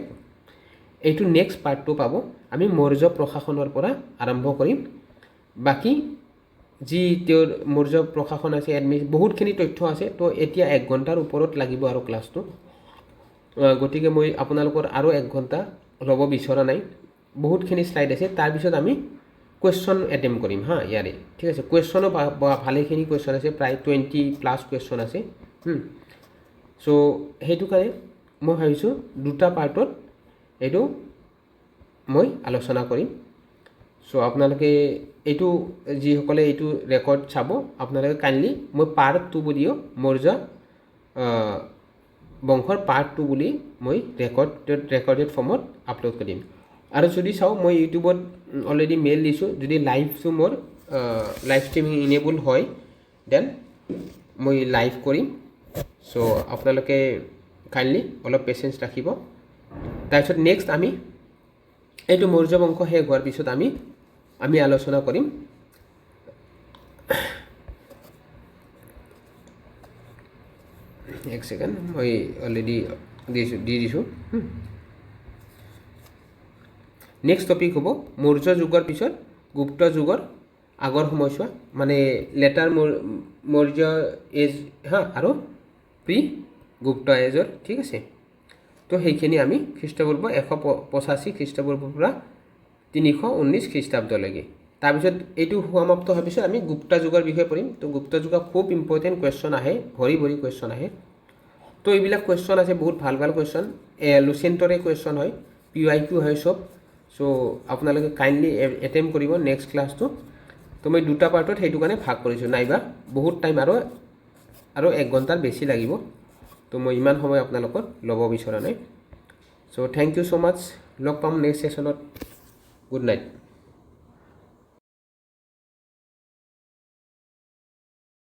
এইটো নেক্সট পাৰ্টটো পাব। আমি মৌৰ্য প্ৰশাসনৰ পৰা আৰম্ভ কৰিম। বাকী যি তেওঁৰ মৌৰ্য প্ৰশাসন আছে, বহুতখিনি তথ্য আছে। তো এতিয়া 1 ঘণ্টাৰ ওপৰত লাগিব আৰু ক্লাছটো, গতিকে মই আপোনালোকৰ আৰু 1 ঘণ্টা ল'ব বিচৰা নাই। বহুতখিনি শ্লাইড আছে, তাৰপিছত আমি কুৱেশ্যন এটেম্প কৰিম ইয়াৰে, ঠিক আছে। কুৱেশ্যনো ভালেখিনি কুৱেশ্যন আছে, প্ৰায় 20+ কুৱেশ্যন আছে। চ' সেইটো কাৰণে মই ভাবিছোঁ দুটা পাৰ্টত এইটো মই আলোচনা কৰিম। চ' আপোনালোকে এইটো যিসকলে এইটো ৰেকৰ্ড চাব, আপোনালোকে কাইণ্ডলি মই পাৰ্ট 2 বুলিও মৌৰ্য বংশৰ পাৰ্ট 2 বুলি মই ৰেকৰ্ডেড ফৰ্মত আপলোড কৰিম আৰু যদি চাওঁ মই ইউটিউবত অলৰেডি মেইল দিছোঁ যদি লাইভটো মোৰ লাইভ ষ্ট্ৰিমিং ইনেবল হয় দেন মই লাইভ কৰিম চ' আপোনালোকে কাইণ্ডলি অলপ পেচেঞ্চ ৰাখিব তাৰপিছত নেক্সট আমি এইটো মৌৰ্য বংশ শেষ হোৱাৰ পিছত আমি আলোচনা কৰিম এক ছেকেণ্ড মই অলৰেডি দি দিছোঁ নেক্সট টপিক হ'ব মৌৰ্য যুগৰ পিছত গুপ্ত যুগৰ আগৰ সময়ছোৱা মানে লেটাৰ মৌৰ্য এজ আৰু প্ৰি গুপ্ত এজৰ ঠিক আছে তো সেইখিনি আমি খ্ৰীষ্টপূৰ্ব 185 খ্ৰীষ্টপূৰ্বৰ পৰা 319 খ্ৰীষ্টাব্দলৈকে তাৰপিছত এইটো সমাপ্ত হোৱাৰ পিছত আমি গুপ্ত যুগৰ বিষয়ে পঢ়িম তো গুপ্ত যুগৰ খুব ইম্পৰ্টেণ্ট কুৱেশ্যন আহে ভৰি কুৱেশ্যন আহে তো এইবিলাক কুৱেশ্যন আছে বহুত ভাল কুৱেশ্যন লুচেণ্টৰে কুৱেশ্যন হয় PYQ হয় চব চ' আপোনালোকে কাইণ্ডলি এটেম্প কৰিব নেক্সট ক্লাছটো তো মই দুটা পাৰ্টত সেইটো কাৰণে ভাগ কৰিছোঁ নাইবা বহুত টাইম আৰু 1 ঘণ্টাৰ বেছি লাগিব তো মই ইমান সময় আপোনালোকৰ ল'ব বিচৰা নাই চ' থেংক ইউ ছ' মাছ লগ পাম নেক্সট ছেশ্যনত গুড নাইট